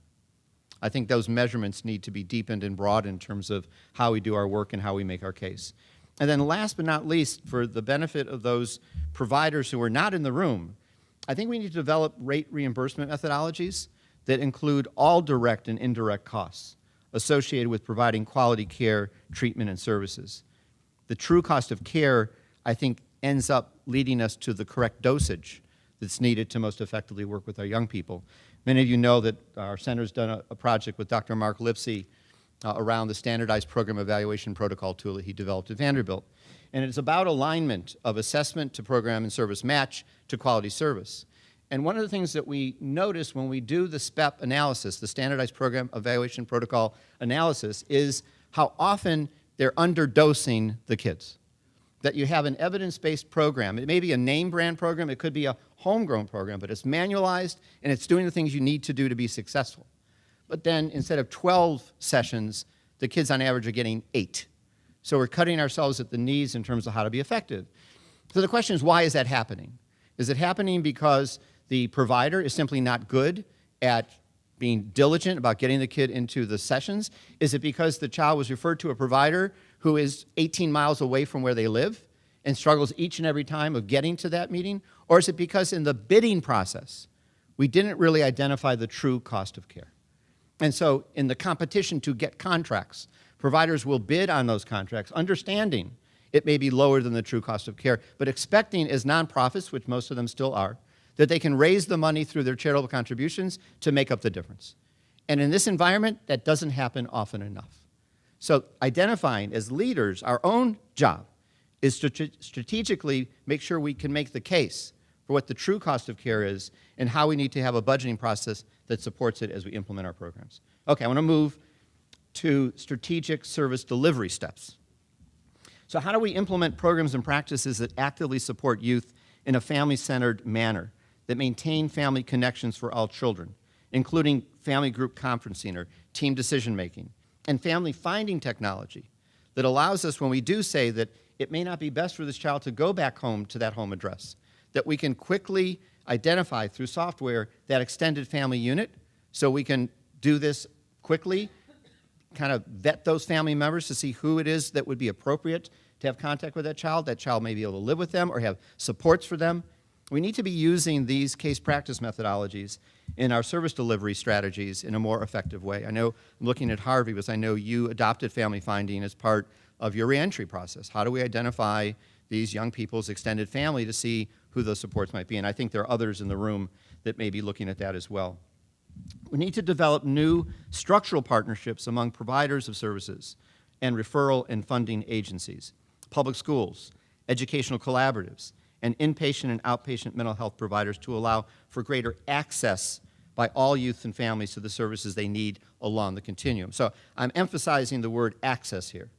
I think those measurements need to be deepened and broadened in terms of how we do our work and how we make our case. And then last but not least, for the benefit of those providers who are not in the room, I think we need to develop rate reimbursement methodologies that include all direct and indirect costs associated with providing quality care, treatment, and services. The true cost of care, I think, ends up leading us to the correct dosage that's needed to most effectively work with our young people. Many of you know that our center's done a project with Dr. Mark Lipsey around the standardized program evaluation protocol tool that he developed at Vanderbilt. And it's about alignment of assessment to program and service match to quality service. And one of the things that we notice when we do the SPEP analysis, the Standardized Program Evaluation Protocol analysis, is how often they're underdosing the kids. That you have an evidence-based program. It may be a name brand program, it could be a homegrown program, but it's manualized and it's doing the things you need to do to be successful. But then instead of 12 sessions, the kids on average are getting 8. So we're cutting ourselves at the knees in terms of how to be effective. So the question is, why is that happening? Is it happening because the provider is simply not good at being diligent about getting the kid into the sessions? Is it because the child was referred to a provider who is 18 miles away from where they live and struggles each and every time of getting to that meeting? Or is it because in the bidding process, we didn't really identify the true cost of care? And so in the competition to get contracts, providers will bid on those contracts, understanding it may be lower than the true cost of care, but expecting as nonprofits, which most of them still are, that they can raise the money through their charitable contributions to make up the difference. And in this environment, that doesn't happen often enough. So identifying as leaders, our own job is to strategically make sure we can make the case for what the true cost of care is and how we need to have a budgeting process that supports it as we implement our programs. Okay, I want to move to strategic service delivery steps. So how do we implement programs and practices that actively support youth in a family-centered manner, that maintain family connections for all children, including family group conferencing or team decision-making, and family finding technology that allows us, when we do say that it may not be best for this child to go back home to that home address, that we can quickly identify through software that extended family unit, so we can do this quickly, kind of vet those family members to see who it is that would be appropriate to have contact with that child. That child may be able to live with them or have supports for them. We need to be using these case practice methodologies in our service delivery strategies in a more effective way. I know I'm looking at Harvey because I know you adopted family finding as part of your reentry process. How do we identify these young people's extended family to see who those supports might be? And I think there are others in the room that may be looking at that as well. We need to develop new structural partnerships among providers of services and referral and funding agencies, public schools, educational collaboratives, and inpatient and outpatient mental health providers to allow for greater access by all youth and families to the services they need along the continuum. So I'm emphasizing the word access here.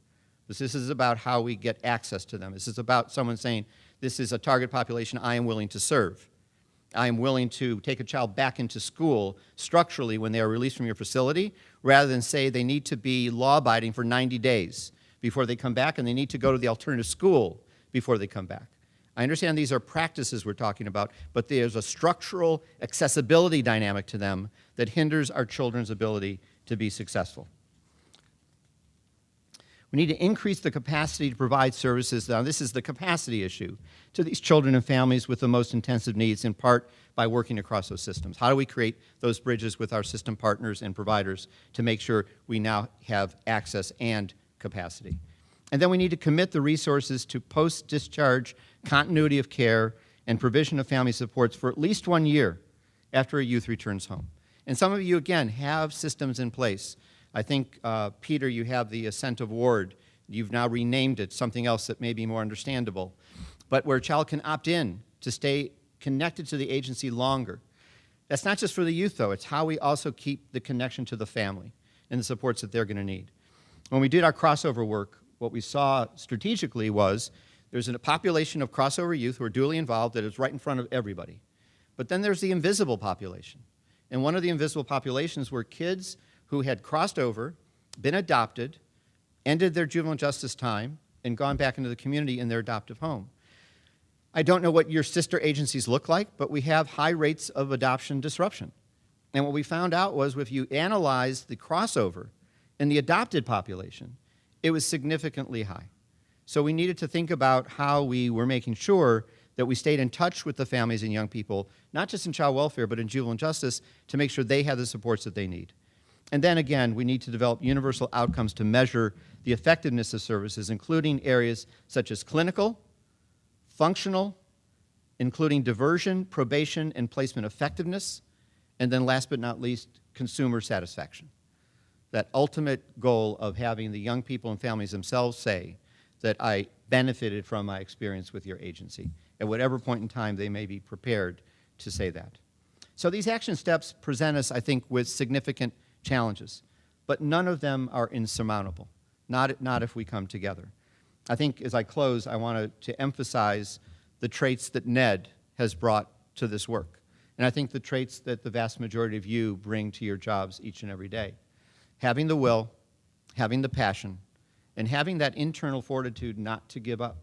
This is about how we get access to them. This is about someone saying, this is a target population I am willing to serve. I am willing to take a child back into school structurally when they are released from your facility, rather than say they need to be law-abiding for 90 days before they come back, and they need to go to the alternative school before they come back. I understand these are practices we're talking about, but there's a structural accessibility dynamic to them that hinders our children's ability to be successful. We need to increase the capacity to provide services. Now, this is the capacity issue to these children and families with the most intensive needs, in part by working across those systems. How do we create those bridges with our system partners and providers to make sure we now have access and capacity? And then we need to commit the resources to post-discharge continuity of care and provision of family supports for at least 1 year after a youth returns home. And some of you, again, have systems in place. I think, Peter, you have the Ascent Ward. You've now renamed it something else that may be more understandable. But where a child can opt in to stay connected to the agency longer. That's not just for the youth, though. It's how we also keep the connection to the family and the supports that they're going to need. When we did our crossover work, what we saw strategically was there's a population of crossover youth who are dually involved that is right in front of everybody. But then there's the invisible population. And one of the invisible populations were kids who had crossed over, been adopted, ended their juvenile justice time, and gone back into the community in their adoptive home. I don't know what your sister agencies look like, but we have high rates of adoption disruption. And what we found out was if you analyze the crossover in the adopted population, it was significantly high. So we needed to think about how we were making sure that we stayed in touch with the families and young people, not just in child welfare, but in juvenile justice, to make sure they have the supports that they need. And then again, we need to develop universal outcomes to measure the effectiveness of services, including areas such as clinical, functional, including diversion, probation, and placement effectiveness, and then last but not least, consumer satisfaction. That ultimate goal of having the young people and families themselves say that I benefited from my experience with your agency, at whatever point in time they may be prepared to say that. So these action steps present us, I think, with significant challenges, but none of them are insurmountable, not if we come together. I think as I close, I want to emphasize the traits that Ned has brought to this work, and I think the traits that the vast majority of you bring to your jobs each and every day. Having the will, having the passion, and having that internal fortitude not to give up,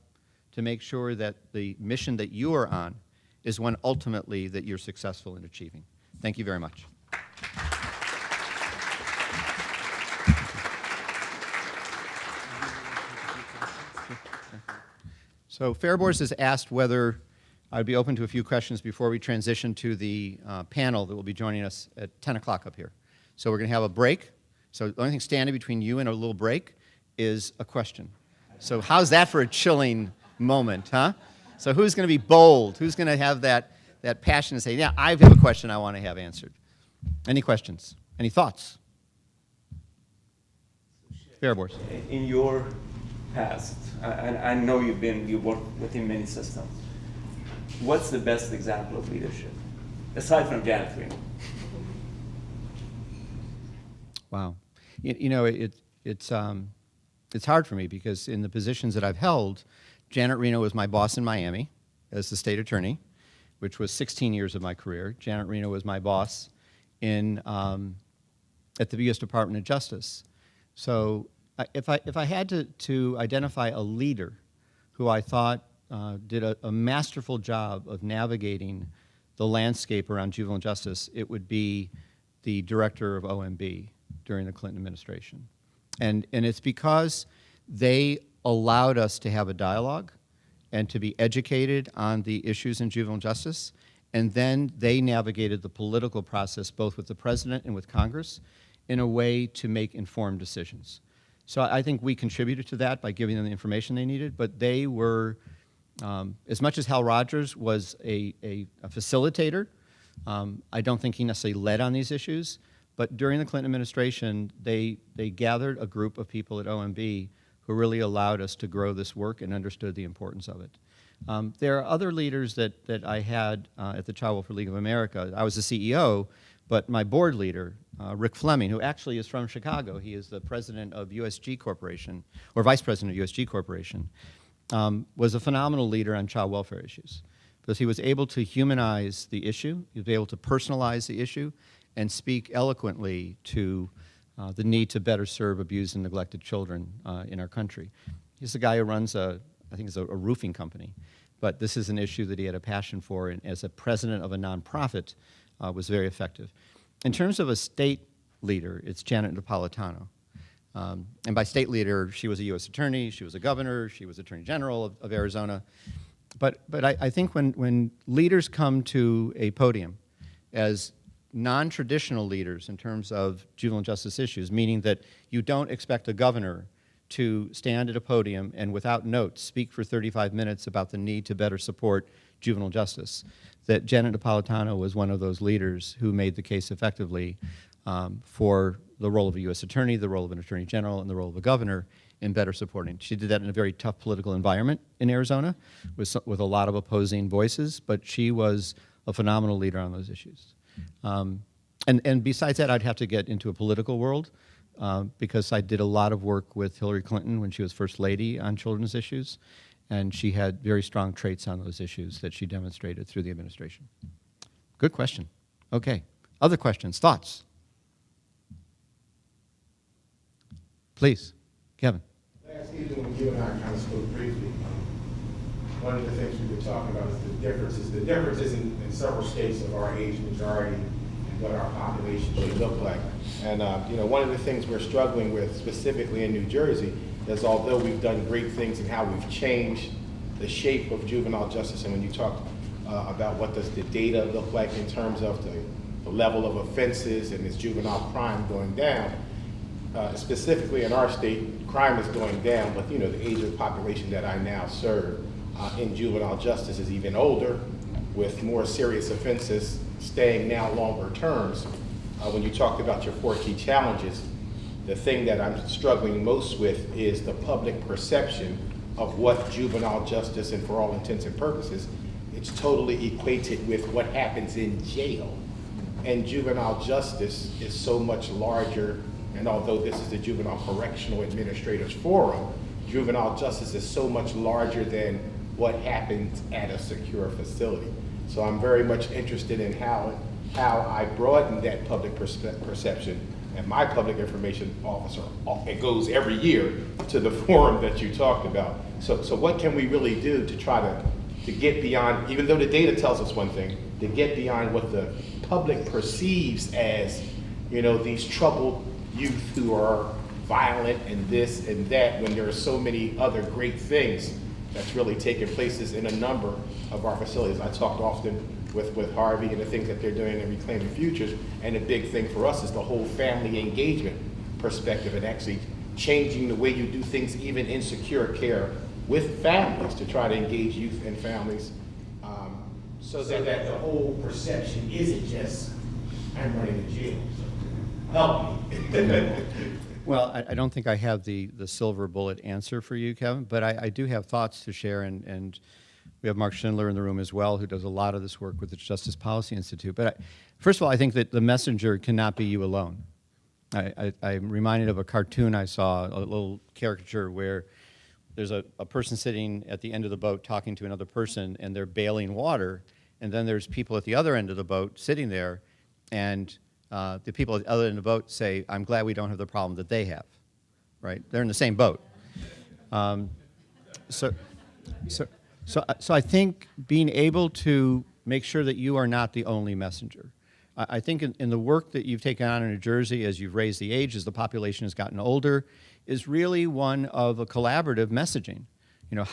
to make sure that the mission that you are on is one ultimately that you're successful in achieving. Thank you very much. So Fairbourse has asked whether I'd be open to a few questions before we transition to the panel that will be joining us at 10 o'clock up here. So we're going to have a break. So the only thing standing between you and a little break is a question. So how's that for a chilling moment, huh? So who's going to be bold? Who's going to have that passion to say, yeah, I have a question I want to have answered? Any questions? Any thoughts? Fairbourse. In your past, I know you work within many systems. What's the best example of leadership, aside from Janet Reno? Wow. You know, it's hard for me because in the positions that I've held, Janet Reno was my boss in Miami as the state attorney, which was 16 years of my career. Janet Reno was my boss at the U.S. Department of Justice. So if I had to identify a leader who I thought did a masterful job of navigating the landscape around juvenile justice, it would be the director of OMB during the Clinton administration. And it's because they allowed us to have a dialogue and to be educated on the issues in juvenile justice, and then they navigated the political process both with the president and with Congress in a way to make informed decisions. So I think we contributed to that by giving them the information they needed, but they were, as much as Hal Rogers was a facilitator, I don't think he necessarily led on these issues, But during the Clinton administration, they gathered a group of people at OMB who really allowed us to grow this work and understood the importance of it. There are other leaders that I had at the Child Welfare League of America. I was the CEO, but my board leader, Rick Fleming, who actually is from Chicago, he is the president of USG Corporation, or vice president of USG Corporation, was a phenomenal leader on child welfare issues because he was able to humanize the issue, he was able to personalize the issue, and speak eloquently to the need to better serve abused and neglected children in our country. He's the guy who runs I think it's a roofing company, but this is an issue that he had a passion for, and as a president of a nonprofit, was very effective. In terms of a state leader, it's Janet Napolitano. And by state leader, she was a U.S. attorney, she was a governor, she was attorney general of Arizona. But I think when leaders come to a podium as non-traditional leaders in terms of juvenile justice issues, meaning that you don't expect a governor to stand at a podium and without notes speak for 35 minutes about the need to better support juvenile justice, that Janet Napolitano was one of those leaders who made the case effectively for the role of a U.S. attorney, the role of an attorney general, and the role of a governor in better supporting. She did that in a very tough political environment in Arizona with a lot of opposing voices, but she was a phenomenal leader on those issues. And besides that, I'd have to get into a political world because I did a lot of work with Hillary Clinton when she was First Lady on children's issues, and she had very strong traits on those issues that she demonstrated through the administration. Good question. Okay. Other questions, thoughts? Please, Kevin. Last evening, when you and I kind of spoke briefly, one of the things we were talking about is the differences. The differences in several states of our age majority and what our population should look like. And one of the things we're struggling with, specifically in New Jersey, is although we've done great things in how we've changed the shape of juvenile justice, and when you talk about what does the data look like in terms of the level of offenses and this juvenile crime going down, specifically in our state, crime is going down, but the age of the population that I now serve in juvenile justice is even older, with more serious offenses staying now longer terms. When you talked about your 4 key challenges, the thing that I'm struggling most with is the public perception of what juvenile justice, and for all intents and purposes, it's totally equated with what happens in jail. And juvenile justice is so much larger, and although this is the Juvenile Correctional Administrators Forum, juvenile justice is so much larger than what happens at a secure facility. So I'm very much interested in how I broaden that public perception. And my public information officer, it goes every year to the forum that you talked about. So what can we really do to try to get beyond, even though the data tells us one thing, to get beyond what the public perceives as, these troubled youth who are violent and this and that, when there are so many other great things that's really taking places in a number of our facilities. I talked often with Harvey and the things that they're doing in Reclaiming Futures, and a big thing for us is the whole family engagement perspective and actually changing the way you do things even in secure care with families to try to engage youth and families so that the whole perception isn't just, I'm running to jail, so help me. Well, I don't think I have the silver bullet answer for you, Kevin, but I do have thoughts to share, and we have Mark Schindler in the room as well, who does a lot of this work with the Justice Policy Institute. But first of all, I think that the messenger cannot be you alone. I'm reminded of a cartoon I saw, a little caricature where there's a person sitting at the end of the boat talking to another person, and they're bailing water, and then there's people at the other end of the boat sitting there, and the people at the other end of the boat say, I'm glad we don't have the problem that they have, right? They're in the same boat. So I think being able to make sure that you are not the only messenger. I think in the work that you've taken on in New Jersey as you've raised the age, as the population has gotten older, is really one of a collaborative messaging.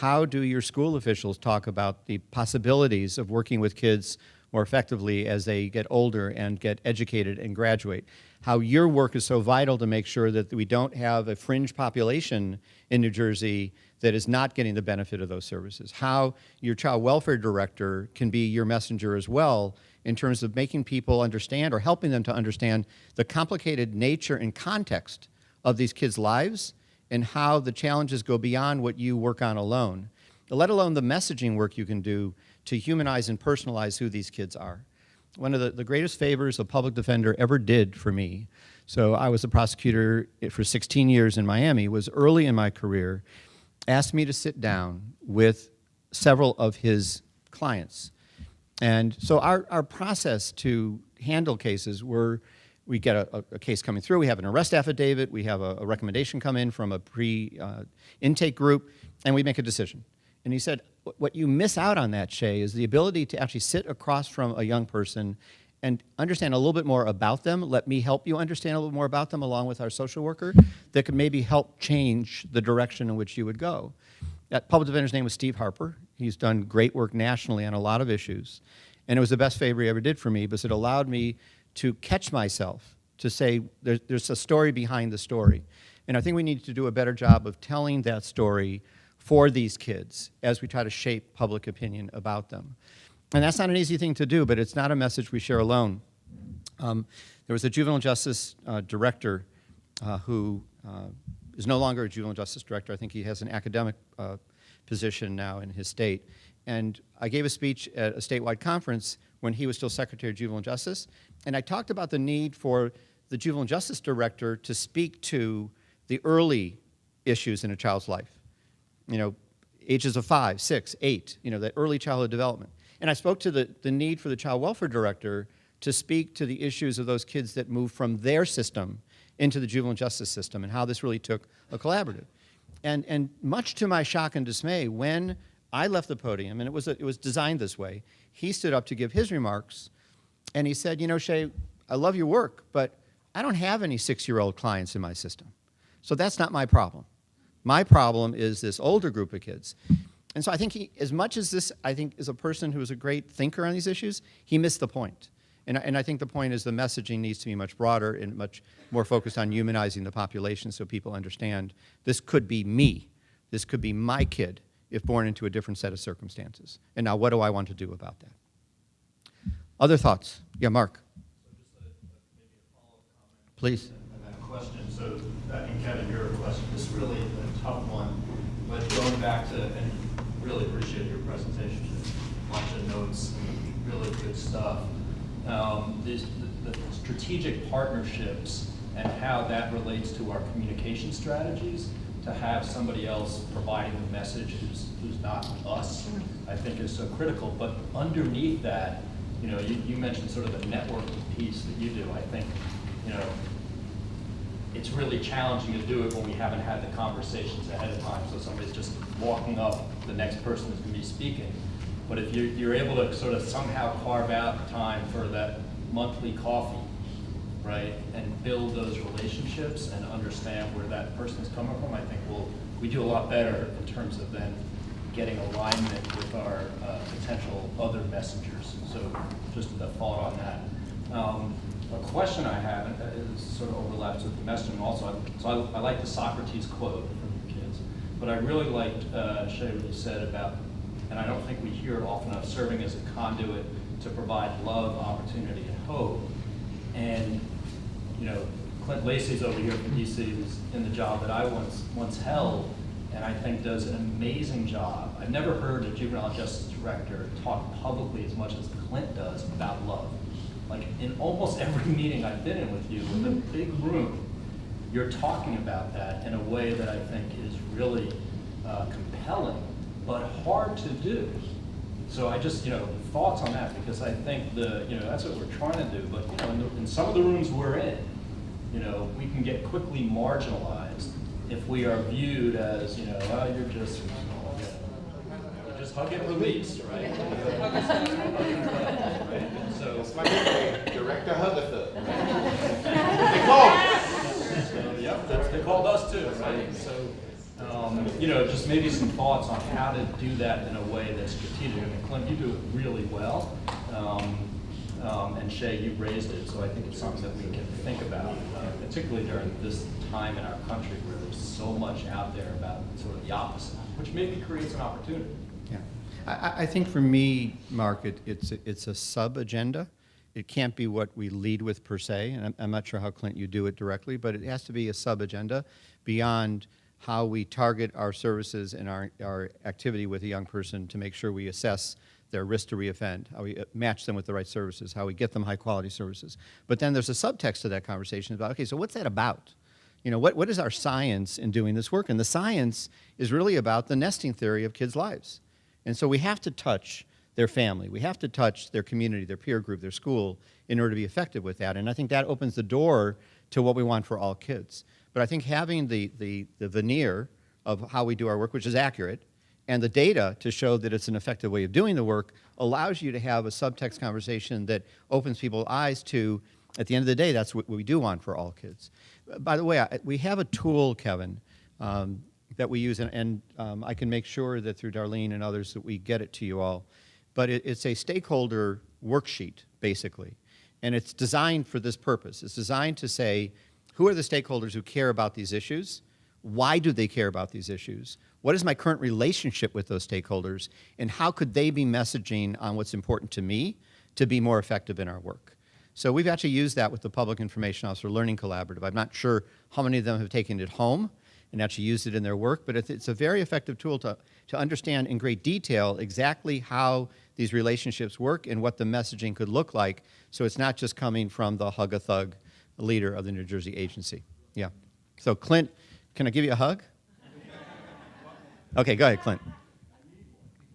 How do your school officials talk about the possibilities of working with kids more effectively as they get older and get educated and graduate? How your work is so vital to make sure that we don't have a fringe population in New Jersey that is not getting the benefit of those services. How your child welfare director can be your messenger as well in terms of making people understand or helping them to understand the complicated nature and context of these kids' lives and how the challenges go beyond what you work on alone, let alone the messaging work you can do to humanize and personalize who these kids are. One of the greatest favors a public defender ever did for me, so I was a prosecutor for 16 years in Miami, was early in my career, asked me to sit down with several of his clients. And so our process to handle cases we get a case coming through, we have an arrest affidavit, we have a recommendation come in from a pre-intake group, and we make a decision. And he said, what you miss out on that, Shay, is the ability to actually sit across from a young person and understand a little bit more about them. Let me help you understand a little more about them along with our social worker that could maybe help change the direction in which you would go. That public defender's name was Steve Harper. He's done great work nationally on a lot of issues. And it was the best favor he ever did for me because it allowed me to catch myself, to say there's a story behind the story. And I think we need to do a better job of telling that story for these kids as we try to shape public opinion about them. And that's not an easy thing to do, but it's not a message we share alone. There was a juvenile justice director who is no longer a juvenile justice director. I think he has an academic position now in his state. And I gave a speech at a statewide conference when he was still Secretary of Juvenile Justice, and I talked about the need for the juvenile justice director to speak to the early issues in a child's life. You know, ages of 5, 6, 8, you know, that early childhood development. And I spoke to the need for the child welfare director to speak to the issues of those kids that move from their system into the juvenile justice system and how this really took a collaborative. And much to my shock and dismay, when I left the podium, and it was designed this way, he stood up to give his remarks, and he said, you know, Shay, I love your work, but I don't have any 6-year-old clients in my system. So that's not my problem. My problem is this older group of kids. And so I think he, as much as this, I think, is a person who is a great thinker on these issues, he missed the point. And I think the point is the messaging needs to be much broader and much more focused on humanizing the population so people understand this could be me. This could be my kid if born into a different set of circumstances. And now what do I want to do about that? Other thoughts? Yeah, Mark. So just maybe a follow-up comment. Please. And that question. So I think, Kevin, your question is really a tough one. But going back to, and really appreciate your presentation, a bunch of notes, really good stuff. The strategic partnerships and how that relates to our communication strategies, to have somebody else providing the message who's not us, I think is so critical. But underneath that, you know, you mentioned sort of the networking piece that you do. I think, you know, it's really challenging to do it when we haven't had the conversations ahead of time. So somebody's just walking up, the next person is going to be speaking. But if you're able to sort of somehow carve out time for that monthly coffee, right, and build those relationships and understand where that person is coming from, I think we do a lot better in terms of then getting alignment with our potential other messengers. So just a thought on that. A question I have, and it sort of overlaps with the messaging also. So I like the Socrates quote from your kids, but I really liked, Shay, what you said about, and I don't think we hear it often enough, serving as a conduit to provide love, opportunity, and hope. And, you know, Clint Lacey's over here from DC, who's in the job that I once held, and I think does an amazing job. I've never heard a juvenile justice director talk publicly as much as Clint does about love. Like in almost every meeting I've been in with you, with a big room, you're talking about that in a way that I think is really compelling, but hard to do. So I just, you know, thoughts on that, because I think that's what we're trying to do. But, you know, in some of the rooms we're in, you know, we can get quickly marginalized if we are viewed as, you know, oh, you're just hug and release, right? So That's my nickname, Director Hugatha. They called me. Yep, they called us too, right? So, you know, just maybe some thoughts on how to do that in a way that's strategic. I mean, Clint, you do it really well, and Shay, you raised it, so I think it's something that we can think about, particularly during this time in our country where there's so much out there about sort of the opposite. which maybe creates an opportunity. Yeah. I think for me, Mark, it's a sub-agenda. It can't be what we lead with per se, and I'm not sure how, Clint, you do it directly, but it has to be a sub-agenda beyond how we target our services and our activity with a young person to make sure we assess their risk to reoffend, how we match them with the right services, how we get them high-quality services. But then there's a subtext to that conversation about, okay, so what's that about? You know, what is our science in doing this work? And the science is really about the nesting theory of kids' lives. And so we have to touch their family. We have to touch their community, their peer group, their school in order to be effective with that. And I think that opens the door to what we want for all kids. But I think having the veneer of how we do our work, which is accurate, and the data to show that it's an effective way of doing the work allows you to have a subtext conversation that opens people's eyes to, at the end of the day, that's what we do want for all kids. By the way, we have a tool, Kevin, that we use, and I can make sure that through Darlene and others that we get it to you all. But it's a stakeholder worksheet, basically. And it's designed for this purpose. It's designed to say, who are the stakeholders who care about these issues? Why do they care about these issues? What is my current relationship with those stakeholders? And how could they be messaging on what's important to me to be more effective in our work? So we've actually used that with the Public Information Officer Learning Collaborative. I'm not sure how many of them have taken it home and actually used it in their work, but it's a very effective tool to understand in great detail exactly how these relationships work and what the messaging could look like, so it's not just coming from the hug-a-thug leader of the New Jersey agency. Yeah. So Clint, can I give you a hug? Okay, go ahead, Clint.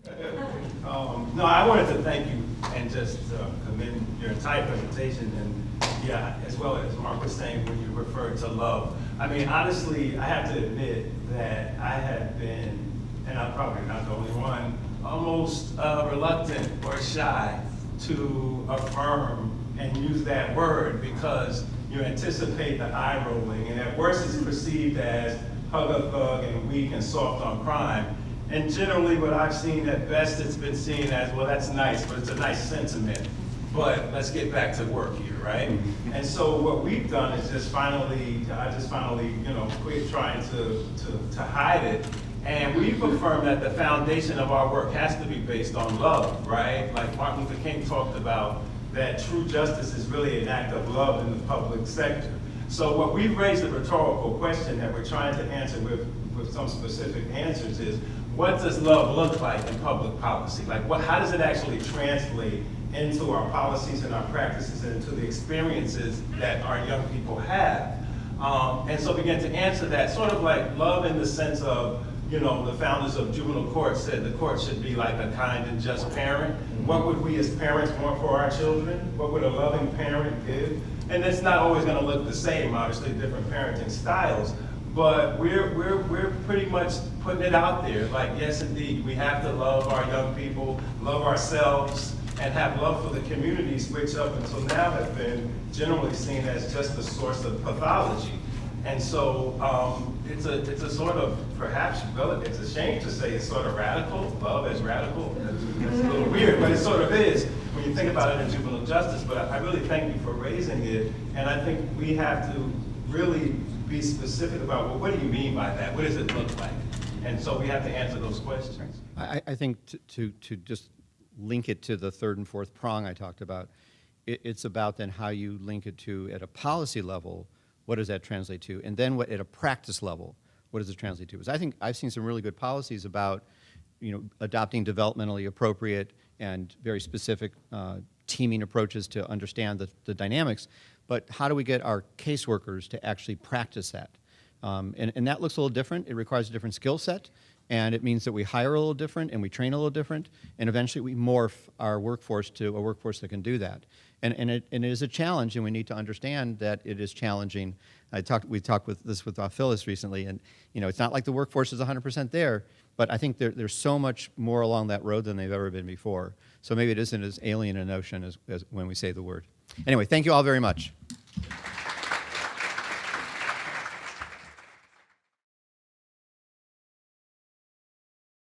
No, I wanted to thank you and just commend your entire presentation, and yeah, as well as Mark was saying when you referred to love. I mean, honestly, I have to admit that I have been, and I'm probably not the only one, almost reluctant or shy to affirm and use that word because you anticipate the eye rolling, and at worst it's perceived as hug-a-thug and weak and soft on crime. And generally what I've seen, at best it's been seen as, well, that's nice, but it's a nice sentiment. But let's get back to work here, right? Mm-hmm. And so what we've done is I just finally, you know, quit trying to hide it. And we've affirmed that the foundation of our work has to be based on love, right? Like Martin Luther King talked about, that true justice is really an act of love in the public sector. So what we've raised a rhetorical question that we're trying to answer with some specific answers is, what does love look like in public policy? Like, how does it actually translate into our policies and our practices and into the experiences that our young people have? And so begin to answer that, sort of like love in the sense of, you know, the founders of juvenile court said the court should be like a kind and just parent. What would we as parents want for our children? What would a loving parent give? And it's not always going to look the same, obviously, different parenting styles. But we're pretty much putting it out there. Like, yes, indeed, we have to love our young people, love ourselves, and have love for the communities, which up until now have been generally seen as just a source of pathology. And so it's a sort of, perhaps, it's a shame to say it's sort of radical. Love is radical. It's a little weird, but it sort of is when you think about it in juvenile justice. But I really thank you for raising it. And I think we have to really be specific about, well, what do you mean by that? What does it look like? And so we have to answer those questions. I think to just link it to the third and fourth prong I talked about, it's about then how you link it to, at a policy level, what does that translate to? And then at a practice level, what does it translate to? Because I think I've seen some really good policies about, you know, adopting developmentally appropriate and very specific teaming approaches to understand the dynamics. But how do we get our caseworkers to actually practice that? And that looks a little different. It requires a different skill set. And it means that we hire a little different and we train a little different. And eventually we morph our workforce to a workforce that can do that. And it is a challenge, and we need to understand that it is challenging. We talked with Phyllis recently, and you know, it's not like the workforce is 100% there, but I think there's so much more along that road than they've ever been before. So maybe it isn't as alien a notion as when we say the word. Anyway, thank you all very much.